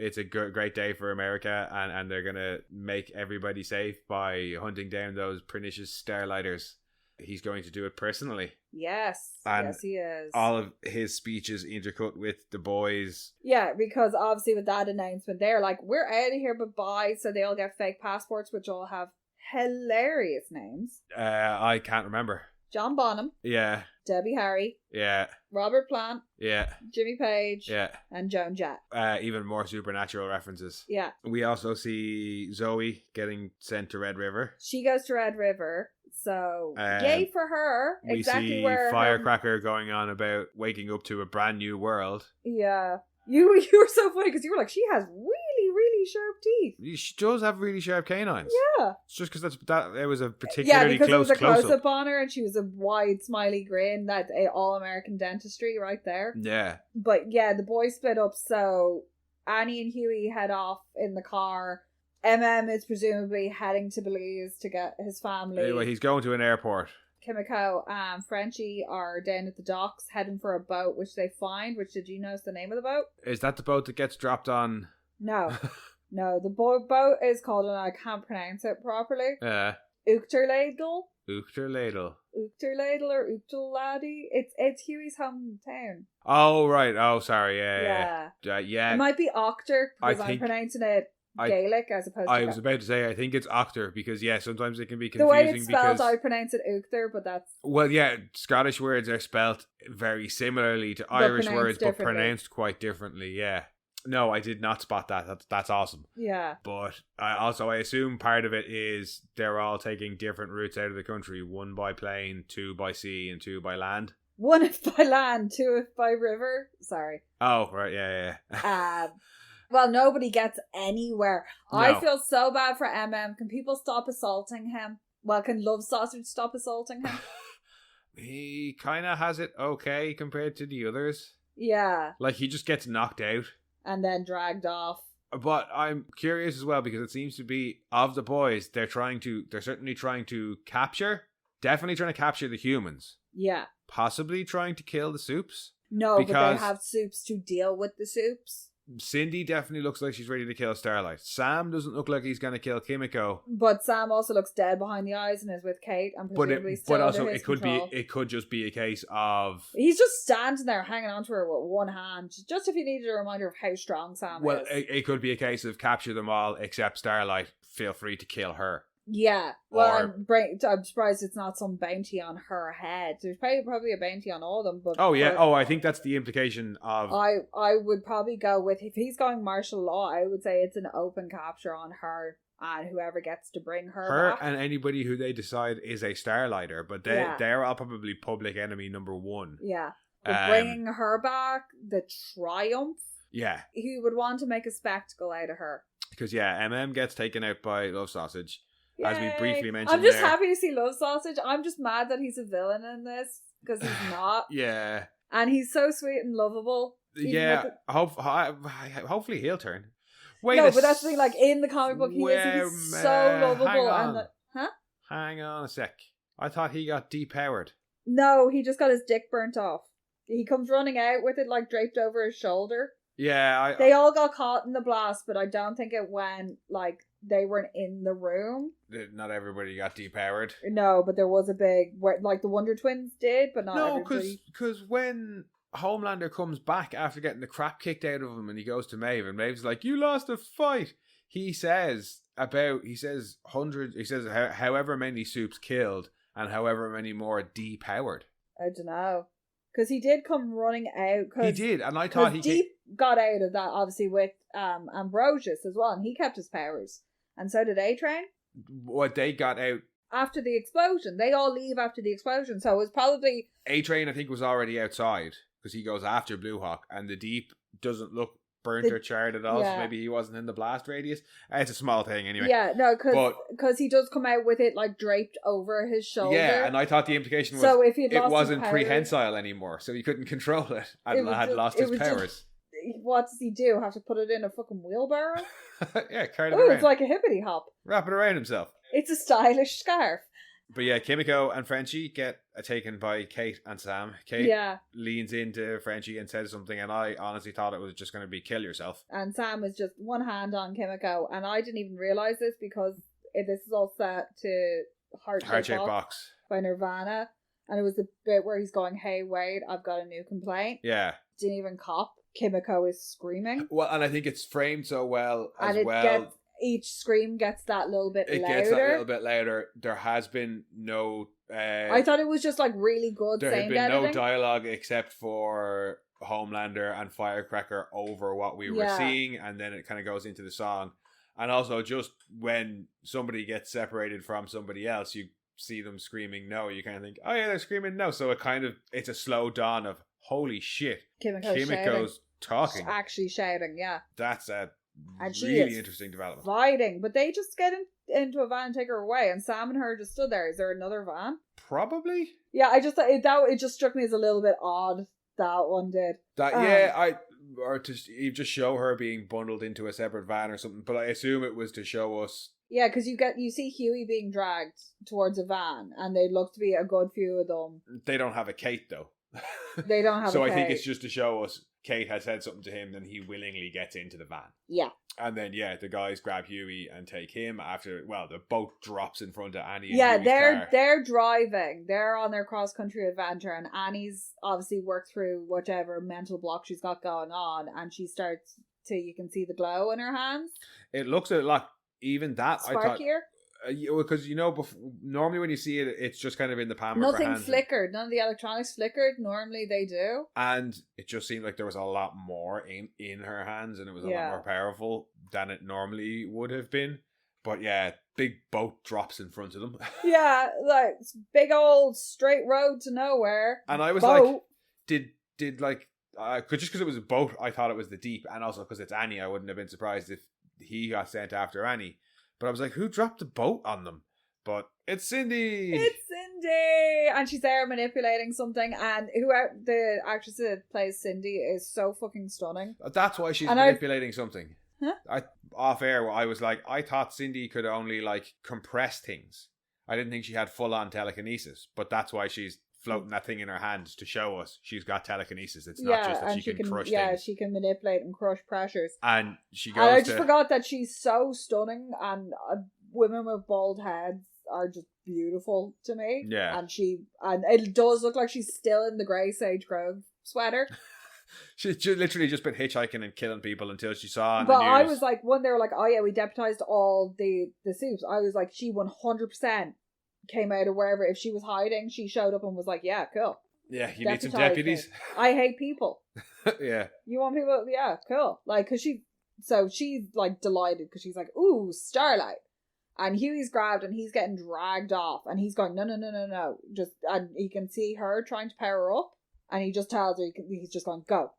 it's a great day for America and they're going to make everybody safe by hunting down those pernicious starlighters. He's going to do it personally. Yes. And yes, he is. all of his speeches intercut with the boys. Yeah, because obviously with that announcement, they're like, we're out of here, but bye. So they all get fake passports, which all have hilarious names. I can't remember. John Bonham. Yeah. Debbie Harry. Yeah. Robert Plant. Yeah. Jimmy Page. Yeah. And Joan Jett. Even more supernatural references. Yeah. We also see Zoe getting sent to Red River. She goes to Red River. So, yay for her. We see Firecracker going on about waking up to a brand new world. Yeah. You were so funny because you were like, she has really, really sharp teeth. She does have really sharp canines. Yeah. It's just because it was a particularly because close it was a close-up. close-up on her and she was a wide, smiley grin. That all-American dentistry right there. Yeah. But yeah, the boys split up, so Annie and Huey head off in the car. is presumably heading to Belize to get his family. Anyway, he's going to an airport. Kimiko and Frenchie are down at the docks heading for a boat, which they find. Which, did you notice the name of the boat? Is that the boat that gets dropped on? No. No, the boat is called, and I can't pronounce it properly. Uachtarladal? Uachtarladal. Uachtarladal or Uachtarladi? It's Huey's hometown. Oh, right. Oh, sorry. Yeah. It might be Octor, because I'm pronouncing it Gaelic as opposed to... I was about to say, I think it's Octor, because, sometimes it can be confusing. The way it's spelled, I pronounce it Uachtar, but that's... Well, yeah, Scottish words are spelt very similarly to Irish words, but pronounced quite differently, yeah. No, I did not spot that. That's awesome. Yeah. But I assume part of it is they're all taking different routes out of the country. 1 by plane, 2 by sea, and 2 by land. 1 if by land, 2 if by river. Sorry. Oh, right, yeah. Well, nobody gets anywhere. No. I feel so bad for Can people stop assaulting him? Well, can Love Sausage stop assaulting him? He kind of has it okay compared to the others. Yeah. Like, he just gets knocked out. And then dragged off. But I'm curious as well, because it seems to be, of the boys, they're certainly trying to definitely trying to capture the humans. Yeah. Possibly trying to kill the soups. No, but they have soups to deal with the soups. Cindy definitely looks like she's ready to kill Starlight. Sam doesn't look like he's going to kill Kimiko. But Sam also looks dead behind the eyes and is with Kate and presumably still under his control. It could just be a case of... He's just standing there hanging onto her with one hand, just if you needed a reminder of how strong Sam is. Well, it could be a case of capture them all except Starlight. Feel free to kill her. Yeah, well, I'm surprised it's not some bounty on her head. There's probably a bounty on all of them. But I think that's the implication of... I would probably go with, if he's going martial law, I would say it's an open capture on her and whoever gets to bring her back. And anybody who they decide is a Starlighter, but they're all probably public enemy number 1. Yeah, but bringing her back, the triumph. Yeah. He would want to make a spectacle out of her. Because, gets taken out by Love Sausage. Yay. As we briefly mentioned, I'm just happy to see Love Sausage. I'm just mad that he's a villain in this, because he's not. Yeah. And he's so sweet and lovable. Yeah. Hopefully he'll turn. But that's the thing, like, in the comic book, he's so lovable. Hang on a sec. I thought he got depowered. No, he just got his dick burnt off. He comes running out with it, like, draped over his shoulder. Yeah, they all got caught in the blast, but I don't think it went, like, they weren't in the room. Not everybody got depowered. No, but there was a big, like the Wonder Twins did, but not everybody. No, because when Homelander comes back after getting the crap kicked out of him and he goes to Maeve, and Maeve's like, you lost a fight. He says hundreds, he says however many Soups killed and however many more depowered. I don't know. Because he did come running out. He did, and I thought he Deep got out of that, obviously, with Ambrosius as well, and he kept his powers. And so did A-Train. What, they got out? After the explosion. They all leave after the explosion, so it was probably... A-Train, I think, was already outside, because he goes after Blue Hawk, and the Deep doesn't look burnt or charred at all, so maybe he wasn't in the blast radius. It's a small thing, anyway. Yeah, no, because he does come out with it, like, draped over his shoulder. Yeah, and I thought the implication was so if it wasn't prehensile anymore, so he couldn't control it, and had lost his powers. What does he do? Have to put it in a fucking wheelbarrow? Yeah, carry it around. It's like a hippity hop. Wrap it around himself. It's a stylish scarf. But yeah, Kimiko and Frenchie get taken by Kate and Sam. Kate leans into Frenchie and says something, and I honestly thought it was just going to be kill yourself. And Sam was just one hand on Kimiko, and I didn't even realise this because this is all set to Heart Shape Box by Nirvana, and it was the bit where he's going, hey Wade, I've got a new complaint. Yeah. Didn't even cop. Kimiko is screaming. Well, and I think it's framed so well each scream gets that little bit louder. It gets that little bit louder. There has been no... I thought it was just like really good sound editing. There had been no dialogue except for Homelander and Firecracker over what we were seeing, and then it kind of goes into the song. And also, just when somebody gets separated from somebody else, you see them screaming no, you kind of think, oh yeah, they're screaming no. So it's a slow dawn of, holy shit, Kimiko's talking. She's actually shouting, yeah. That's a really interesting development. Fighting, but they just get into a van and take her away, and Sam and her just stood there. Is there another van? Probably. Yeah, I just thought it just struck me as a little bit odd. That one did. Or to just show her being bundled into a separate van or something. But I assume it was to show us. Yeah, because you see Huey being dragged towards a van, and they look to be a good few of them. They don't have a Kate though. They don't have. So I think it's just to show us Kate has said something to him, then he willingly gets into the van. Yeah. And then the guys grab Huey and take him after. Well, the boat drops in front of Annie. Yeah, they're driving. They're on their cross country adventure, and Annie's obviously worked through whatever mental block she's got going on, and she starts to. You can see the glow in her hands. It looks a lot. Even that, sparkier. Because normally when you see it, it's just kind of in the palm of her hand. Nothing flickered. None of the electronics flickered. Normally they do. And it just seemed like there was a lot more in her hands, and it was a lot more powerful than it normally would have been. But yeah, big boat drops in front of them. Yeah, like big old straight road to nowhere. And I was like, did like just because it was a boat, I thought it was the Deep, and also because it's Annie, I wouldn't have been surprised if he got sent after Annie. But I was like, who dropped the boat on them? But it's Cindy! It's Cindy! And she's there manipulating something, and the actress that plays Cindy is so fucking stunning. That's why she's manipulating something. Huh? Off air, I was like, I thought Cindy could only like compress things. I didn't think she had full-on telekinesis, but that's why she's floating that thing in her hand to show us she's got telekinesis. It's not just that she can crush things. Yeah, she can manipulate and crush pressures. And she goes. And I just forgot that she's so stunning, and women with bald heads are just beautiful to me. Yeah, and it does look like she's still in the grey Sage Grove sweater. She's literally just been hitchhiking and killing people until she saw. But I was like, when they were like, "Oh yeah, we deputized all the Soups," I was like, she 100% came out of wherever. If she was hiding, she showed up and was like, yeah, cool. Yeah, you need some deputies. I hate people. Yeah. You want people? Yeah, cool. Like, she's like delighted because she's like, ooh, Starlight. And Huey's grabbed and he's getting dragged off, and he's going, no. And he can see her trying to power up, and he just tells her, he's just going, go.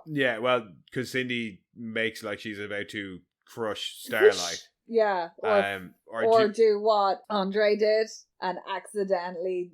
Yeah, well, because Cindy makes like she's about to crush Starlight. Yeah, or do what Andre did and accidentally,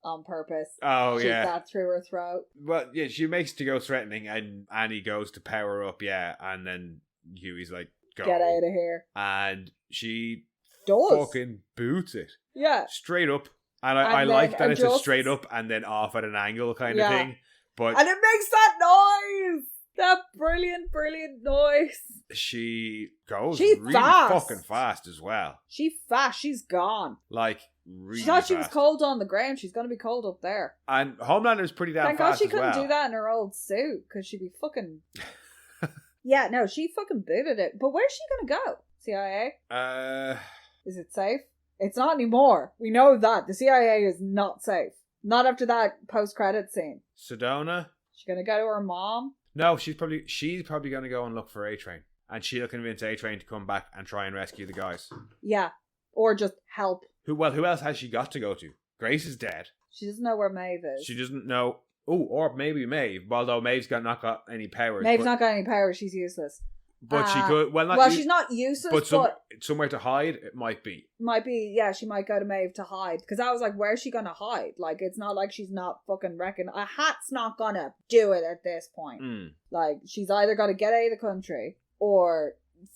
on purpose. Oh, shoot that through her throat. Well, yeah, she makes it to go threatening, and Annie goes to power up, and then Huey's like, go. Get out of here. And she fucking boots it. Yeah. Straight up. And I like that it's a straight up and then off at an angle kind of thing. And it makes that noise! That brilliant noise. She goes She's really fast. fucking fast as well. She's gone. Like, really She thought she was fast. cold on the ground. She's gonna be cold up there. And Homelander's pretty damn Thank God fast she as couldn't well. do that in her old suit, because she'd be fucking... Yeah, no, she fucking booted it. But where's she gonna go? CIA? Is it safe? It's not anymore. We know that. The CIA is not safe. Not after that post-credit scene. Sedona? She gonna go to her mom? No, she's probably going to go and look for A-Train. And she'll convince A-Train to come back and try and rescue the guys. Yeah. Or just help. Who else has she got to go to? Grace is dead. She doesn't know where Maeve is. She doesn't know... Oh, or maybe Maeve. Although Maeve's not got any powers. Maeve's not got any powers. She's useless. But she could... Well, she's not useless, but somewhere to hide, it might be. Might be, yeah, she might go to Maeve to hide. Because I was like, where's she gonna hide? Like, it's not like she's not fucking wrecking. A hat's not gonna do it at this point. Like, she's either got to get out of the country or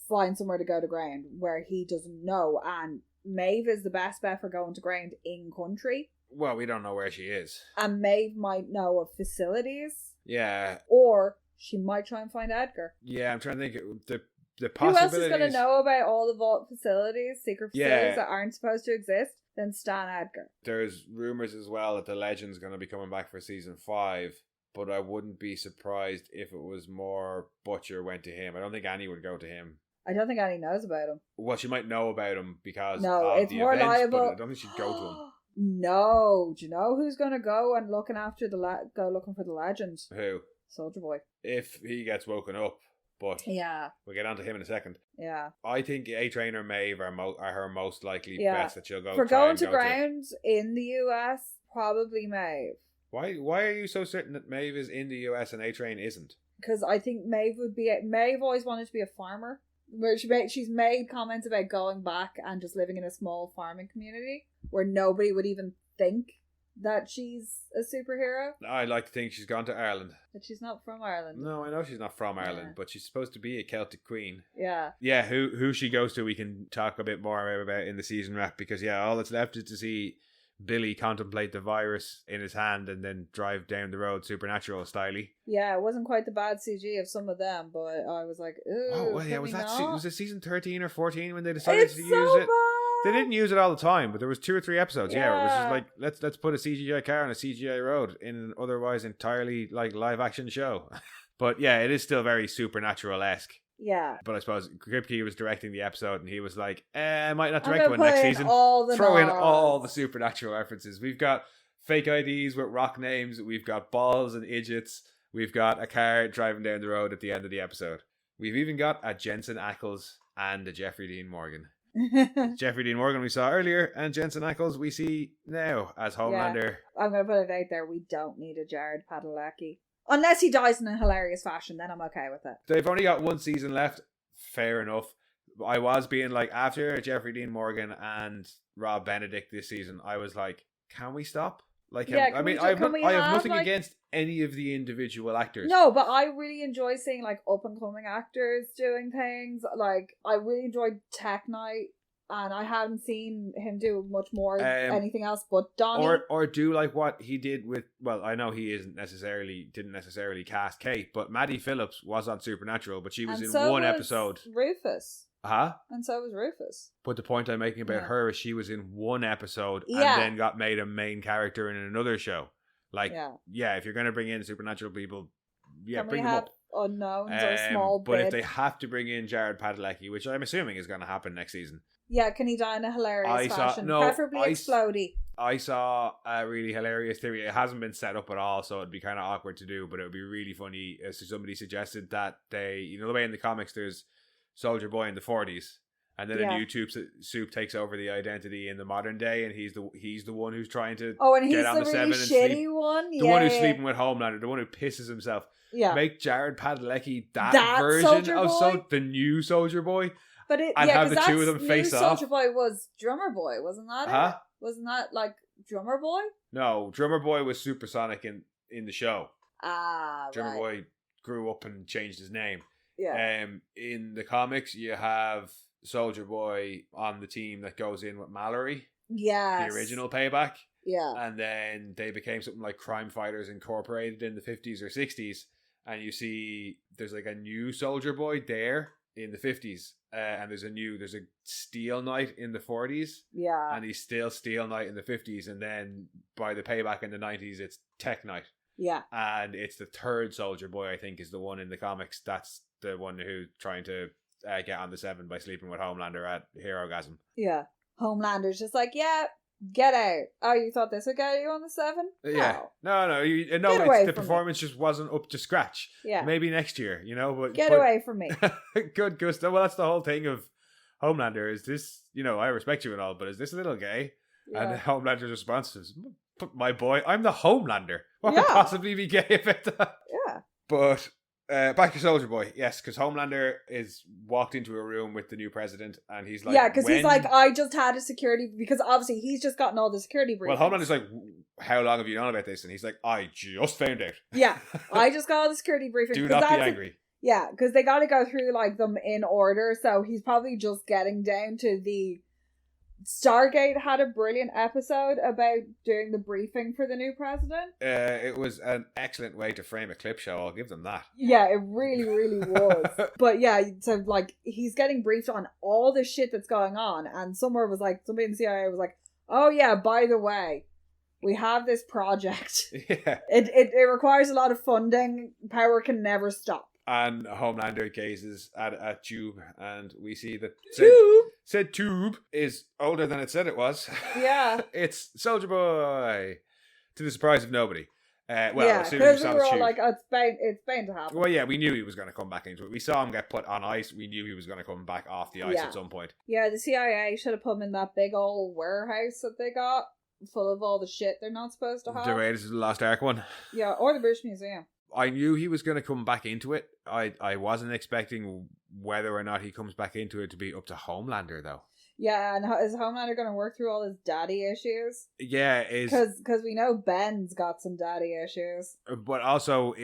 find somewhere to go to ground where he doesn't know. And Maeve is the best bet for going to ground in country. Well, we don't know where she is. And Maeve might know of facilities. Yeah. Or she might try and find Edgar. Yeah, I'm trying to think. The Who possibilities... else is going to know about all the vault facilities, secret facilities Yeah. that aren't supposed to exist, than Stan Edgar? There's rumours as well that the Legend's going to be coming back for season 5, but I wouldn't be surprised if it was more Butcher went to him. I don't think Annie would go to him. I don't think Annie knows about him. Well, she might know about him because No, of it's the more events, liable. but I don't think she'd go to him. No, do you know who's going to go and looking for the legend? Who? Soldier Boy. If he gets woken up, but Yeah. we'll get on to him in a second. Yeah. I think A-Train or Maeve are her most likely Yeah. bets that she'll go For try going and to go ground in the US, probably Maeve. Why are you so certain that Maeve is in the US and A-Train isn't? Because I think Maeve always wanted to be a farmer. Where she's made comments about going back and just living in a small farming community where nobody would even think that she's a superhero. I like to think she's gone to Ireland. But she's not from Ireland. No, I know she's not from Ireland, Yeah. but she's supposed to be a Celtic queen. Yeah. Yeah, who she goes to we can talk a bit more about in the season wrap, because all that's left is to see Billy contemplate the virus in his hand and then drive down the road supernatural styly. Yeah, it wasn't quite the bad CG of some of them, but I was like, ooh. Oh, well, yeah, can was we that not? was it season 13 or 14 when they decided It's to so use it? bad. They didn't use it all the time, but there was 2 or 3 episodes. Yeah, it was just Yeah. like let's put a CGI car on a CGI road in an otherwise entirely like live action show. But yeah, it is still very supernatural-esque. Yeah. But I suppose Kripke was directing the episode and he was like, I might not I'm direct gonna one next put in season. all the Throw in nods. all the supernatural references. We've got fake IDs with rock names. We've got balls and idiots. We've got a car driving down the road at the end of the episode. We've even got a Jensen Ackles and a Jeffrey Dean Morgan. Jeffrey Dean Morgan we saw earlier, and Jensen Ackles we see now as Homelander. I'm going to put it out there. We don't need a Jared Padalecki. Unless he dies in a hilarious fashion, then I'm okay with it. They've only got 1 season left. Fair enough. I was being like, after Jeffrey Dean Morgan and Rob Benedict this season, I was like, can we stop? Like, Yeah, I mean, can we I have have, nothing like- against any of the individual actors. No, but I really enjoy seeing like up and coming actors doing things. Like I really enjoyed Tech Night, and I hadn't seen him do much more anything else but Donnie. Or do like what he did with, well, I know he didn't necessarily cast Kate, but Maddie Phillips was on Supernatural, but she was And in so one was episode. Rufus. Uh-huh. And so was Rufus. But the point I'm making about Yeah. her is she was in one episode Yeah. and then got made a main character in another show. Like, Yeah. yeah, if you're going to bring in supernatural people, yeah, Can we bring them have up. unknowns or small but if bit? they have to bring in Jared Padalecki, which I'm assuming is going to happen next season. Yeah, can he die in a hilarious fashion? Preferably explodey. I saw a really hilarious theory. It hasn't been set up at all, so it'd be kind of awkward to do, but it would be really funny. So somebody suggested that the way in the comics there's Soldier Boy in the 40s, and then a new soup takes over the identity in the modern day, and he's the one who's trying to and he's get on the the really 7 and shitty sleep. one. The one who's sleeping with Homelander, the one who pisses himself. Yeah. Make Jared Padalecki that version Soldier of Boy? the new Soldier Boy. But it, and yeah, have the two of them new face off. Soldier Boy was Drummer Boy, wasn't that Huh? it? Wasn't that like Drummer Boy? No, Drummer Boy was Supersonic in the show. Ah, Drummer right. Boy grew up and changed his name. Yeah. In the comics, you have Soldier Boy on the team that goes in with Mallory, Yes. the original Payback. Yeah. And then they became something like Crime Fighters Incorporated in the 50s or 60s. and you see there's like a new Soldier Boy there in the 50s, and there's a Steel Knight in the 40s, Yeah. and he's still Steel Knight in the 50s, and then by the payback in the 90s, it's Tech Knight. Yeah. And it's the third Soldier Boy, I think, is the one in the comics. That's the one who's trying to get on the 7 by sleeping with Homelander at Herogasm. Yeah. Homelander's just like, yeah, get out. Oh, you thought this would get you on the 7? Yeah. No. The performance just wasn't up to scratch. Yeah. Maybe next year, but get away from me. Good, Gusto. Well, that's the whole thing of Homelander. Is this, I respect you and all, but is this a little gay? Yeah. And Homelander's response is, my boy, I'm the Homelander. What could possibly be gay about that? Yeah. But back to Soldier Boy, yes, because Homelander is walked into a room with the new president, and he's like, yeah, because he's like, I just had a security, because obviously he's just gotten all the security briefings. Well, Homelander's like, how long have you known about this? And he's like, I just found out. Yeah, I just got all the security briefings. Do not be angry. Yeah, because they got to go through like them in order, so he's probably just getting down to the... Stargate had a brilliant episode about doing the briefing for the new president. It was an excellent way to frame a clip show, I'll give them that. Yeah, it really, really was. But yeah, so like, he's getting briefed on all the shit that's going on, and somebody in the CIA was like, oh yeah, by the way, we have this project. Yeah. It requires a lot of funding. Power can never stop. And Homelander gazes at a tube, and we see that said tube is older than it said it was. Yeah. It's Soldier Boy, to the surprise of nobody. Because we were all like, oh, it's bound to happen. Well, yeah, we knew he was going to come back into it. We saw him get put on ice. We knew he was going to come back off the ice at some point. Yeah, the CIA should have put him in that big old warehouse that they got, full of all the shit they're not supposed to have. The Raiders of the Lost Ark one. Yeah, or the British Museum. I knew he was going to come back into it. I wasn't expecting whether or not he comes back into it to be up to Homelander, though. Yeah, and is Homelander going to work through all his daddy issues? Yeah, because we know Ben's got some daddy issues. But also,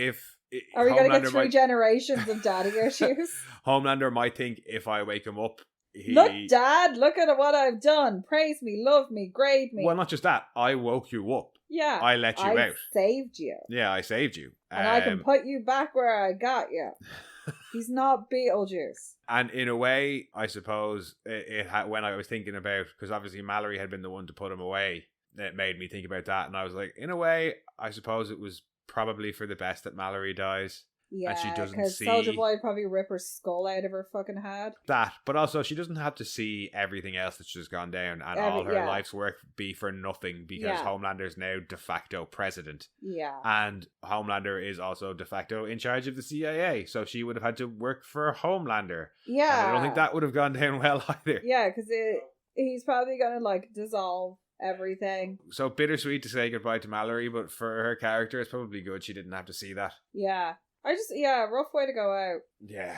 are we going to get 3 generations of daddy issues? Homelander might think if I wake him up, look, Dad, look at what I've done. Praise me, love me, grade me. Well, not just that. I woke you up. Yeah. I let you out. I saved you. Yeah, I saved you. And I can put you back where I got you. He's not Beetlejuice. And in a way, I suppose, when I was thinking about, because obviously Mallory had been the one to put him away, it made me think about that. And I was like, in a way, I suppose it was probably for the best that Mallory dies. Yeah, and she doesn't because see Soldier Boy probably rip her skull out of her fucking head. That, but also she doesn't have to see everything else that's just gone down and all her life's work be for nothing because Homelander's now de facto president. Yeah. And Homelander is also de facto in charge of the CIA, so she would have had to work for Homelander. Yeah. And I don't think that would have gone down well either. Yeah, because he's probably going to like dissolve everything. So bittersweet to say goodbye to Mallory, but for her character, it's probably good she didn't have to see that. Yeah. Rough way to go out. Yeah.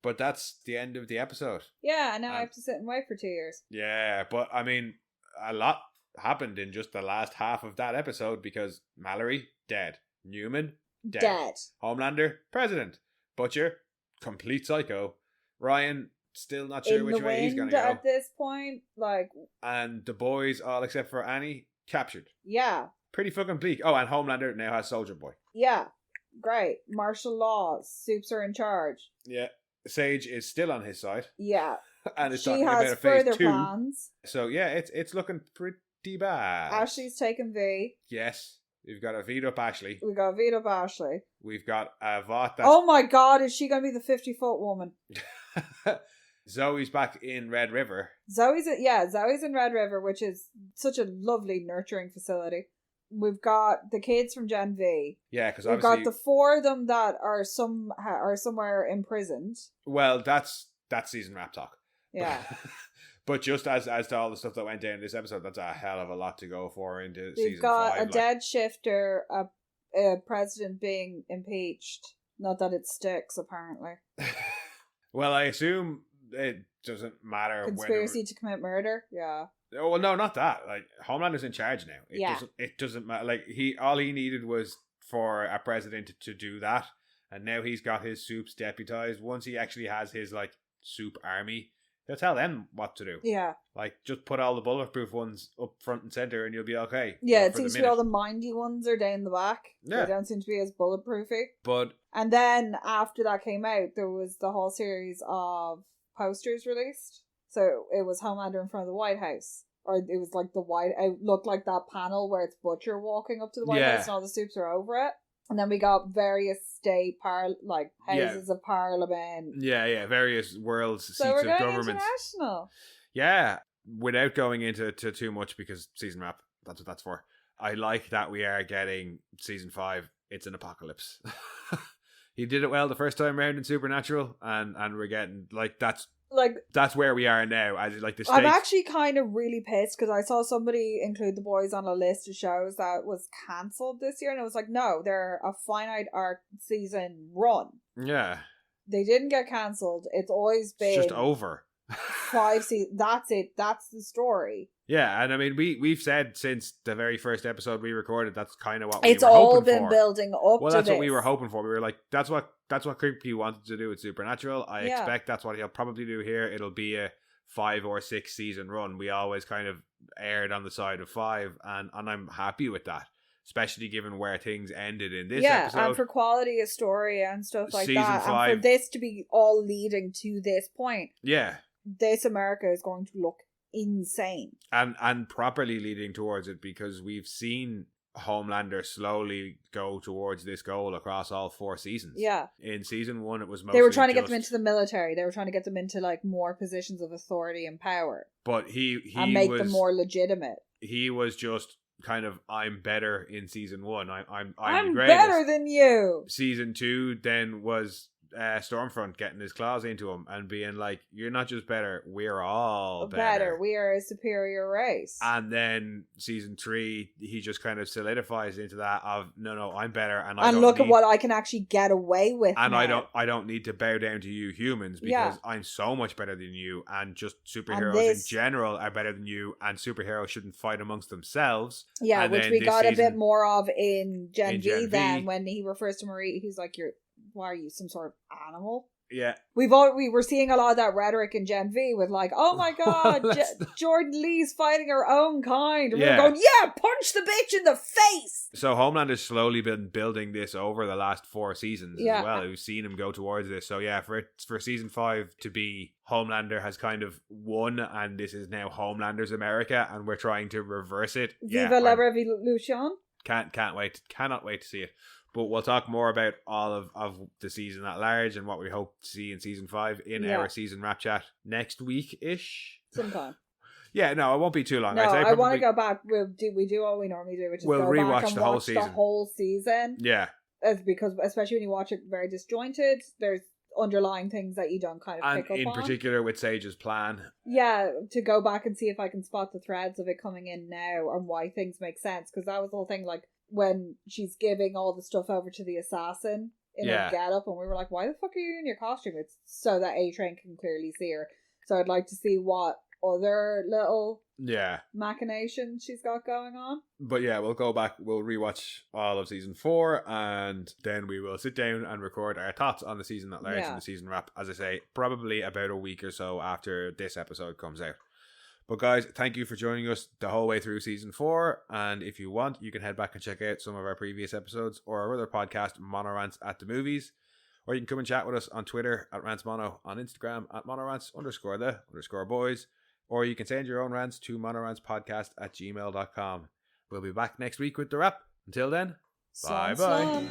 But that's the end of the episode. Yeah, and now I have to sit and wait for 2 years. Yeah, but I mean, a lot happened in just the last half of that episode because Mallory, dead. Newman, dead. Homelander, president. Butcher, complete psycho. Ryan, still not sure which way he's going to go. At this point, like... And the boys, all except for Annie, captured. Yeah. Pretty fucking bleak. Oh, and Homelander now has Soldier Boy. Yeah. Great. Martial law. Soups are in charge. Yeah. Sage is still on his side. Yeah. And it's she talking has about a phase further 2. plans. So yeah, it's looking pretty bad. Ashley's taken V. Yes. We've got a Vito up Ashley. We've got a Vito up Ashley. We've got a Vought that's... Oh my god, is she going to be the 50-foot woman? Zoe's back in Red River. Zoe's in Red River, which is such a lovely, nurturing facility. We've got the kids from Gen V. Yeah, because we've got the 4 of them that are somewhere imprisoned. Well, that's season wrap talk. Yeah. But just as to all the stuff that went down in this episode, that's a hell of a lot to go for into season 5. We've got a dead shifter, a president being impeached. Not that it sticks, apparently. Well, I assume it doesn't matter. Conspiracy to commit murder? Yeah. Oh, well, no, not that. Like, Homelander's in charge now. It doesn't matter. Like, all he needed was for a president to do that, and now he's got his soups deputized. Once he actually has his, like, soup army, They'll tell them what to do. Yeah. Like, just put all the bulletproof ones up front and center and you'll be okay. Yeah, it seems to be all the mindy ones are down the back. Yeah. They don't seem to be as bulletproofy. But... And then, after that came out, there was the whole series of posters released. So, it was Homelander in front of the White House. Or it was like it looked like that panel where it's Butcher walking up to the White House and all the soups are over it. And then we got various state houses of parliament. Yeah, various worlds, so seats we're of going government. International. Yeah, without going into too much because season wrap, that's what that's for. I like that we are getting season 5. It's an apocalypse. He did it well the first time around in Supernatural, and we're getting that's where we are now. As like the stakes. I'm actually kind of really pissed because I saw somebody include The Boys on a list of shows that was cancelled this year, and I was like, no, they're a finite arc season run. Yeah, they didn't get cancelled. It's always been it's just over. 5 seasons. That's it. That's the story. Yeah, and I mean we've said since the very first episode we recorded that's kind of what it's we were all hoping been for. Building up. Well, to that's this. what we were hoping for. We were like, that's what Creepy wanted to do with Supernatural. I expect that's what he'll probably do here. It'll be a 5 or 6 season run. We always kind of erred on the side of 5, and I'm happy with that. Especially given where things ended in this episode. And for quality of story and stuff like season that. 5, and for this to be all leading to this point. Yeah. This America is going to look insane. And properly leading towards it, because we've seen Homelander slowly go towards this goal across all 4 seasons. Yeah. In season 1, it was mostly they were trying to get them into the military. They were trying to get them into more positions of authority and power. But he and make them more legitimate. He was just kind of, I'm better in season 1. I'm greatest. Better than you. Season 2 then was Stormfront getting his claws into him and being like, you're not just better, we're all better. We are a superior race. And then season 3, he just kind of solidifies into that of, no, I'm better, and look at what I can actually get away with. And now. I don't need to bow down to you humans because I'm so much better than you, and just superheroes in general are better than you, and superheroes shouldn't fight amongst themselves. Yeah, and which we got a bit more of in Gen V then, when he refers to Marie, he's like, why are you, some sort of animal? Yeah. We were seeing a lot of that rhetoric in Gen V with oh my god, Jordan Lee's fighting her own kind. And we were going, punch the bitch in the face! So Homelander's slowly been building this over the last 4 seasons as well. We've seen him go towards this. So for season 5 to be Homelander has kind of won, and this is now Homelander's America, and we're trying to reverse it. Viva la revolution. Cannot wait to see it. But we'll talk more about all of the season at large and what we hope to see in season 5 in our season wrap chat next week-ish. Sometime. Yeah, no, it won't be too long. No, I want to go back. We do what we normally do, which is go rewatch back and watch the whole season. Yeah. Because especially when you watch it very disjointed, there's underlying things that you don't kind of pick up on. And in particular with Sage's plan. Yeah, to go back and see if I can spot the threads of it coming in now and why things make sense. Because that was the whole thing, when she's giving all the stuff over to the assassin in her get-up, and we were like, why the fuck are you in your costume? It's so that A-Train can clearly see her. So I'd like to see what other little machinations she's got going on. But we'll go back, we'll rewatch all of season 4, and then we will sit down and record our thoughts on the season at large and the season wrap, as I say, probably about a week or so after this episode comes out. But guys, thank you for joining us the whole way through season 4, and if you want, you can head back and check out some of our previous episodes or our other podcast, Mono Rants at the Movies, or you can come and chat with us on Twitter at RantsMono, on Instagram at monorants_the_boys, or you can send your own rants to monorantspodcast@gmail.com. We'll be back next week with the wrap. Until then, bye-bye.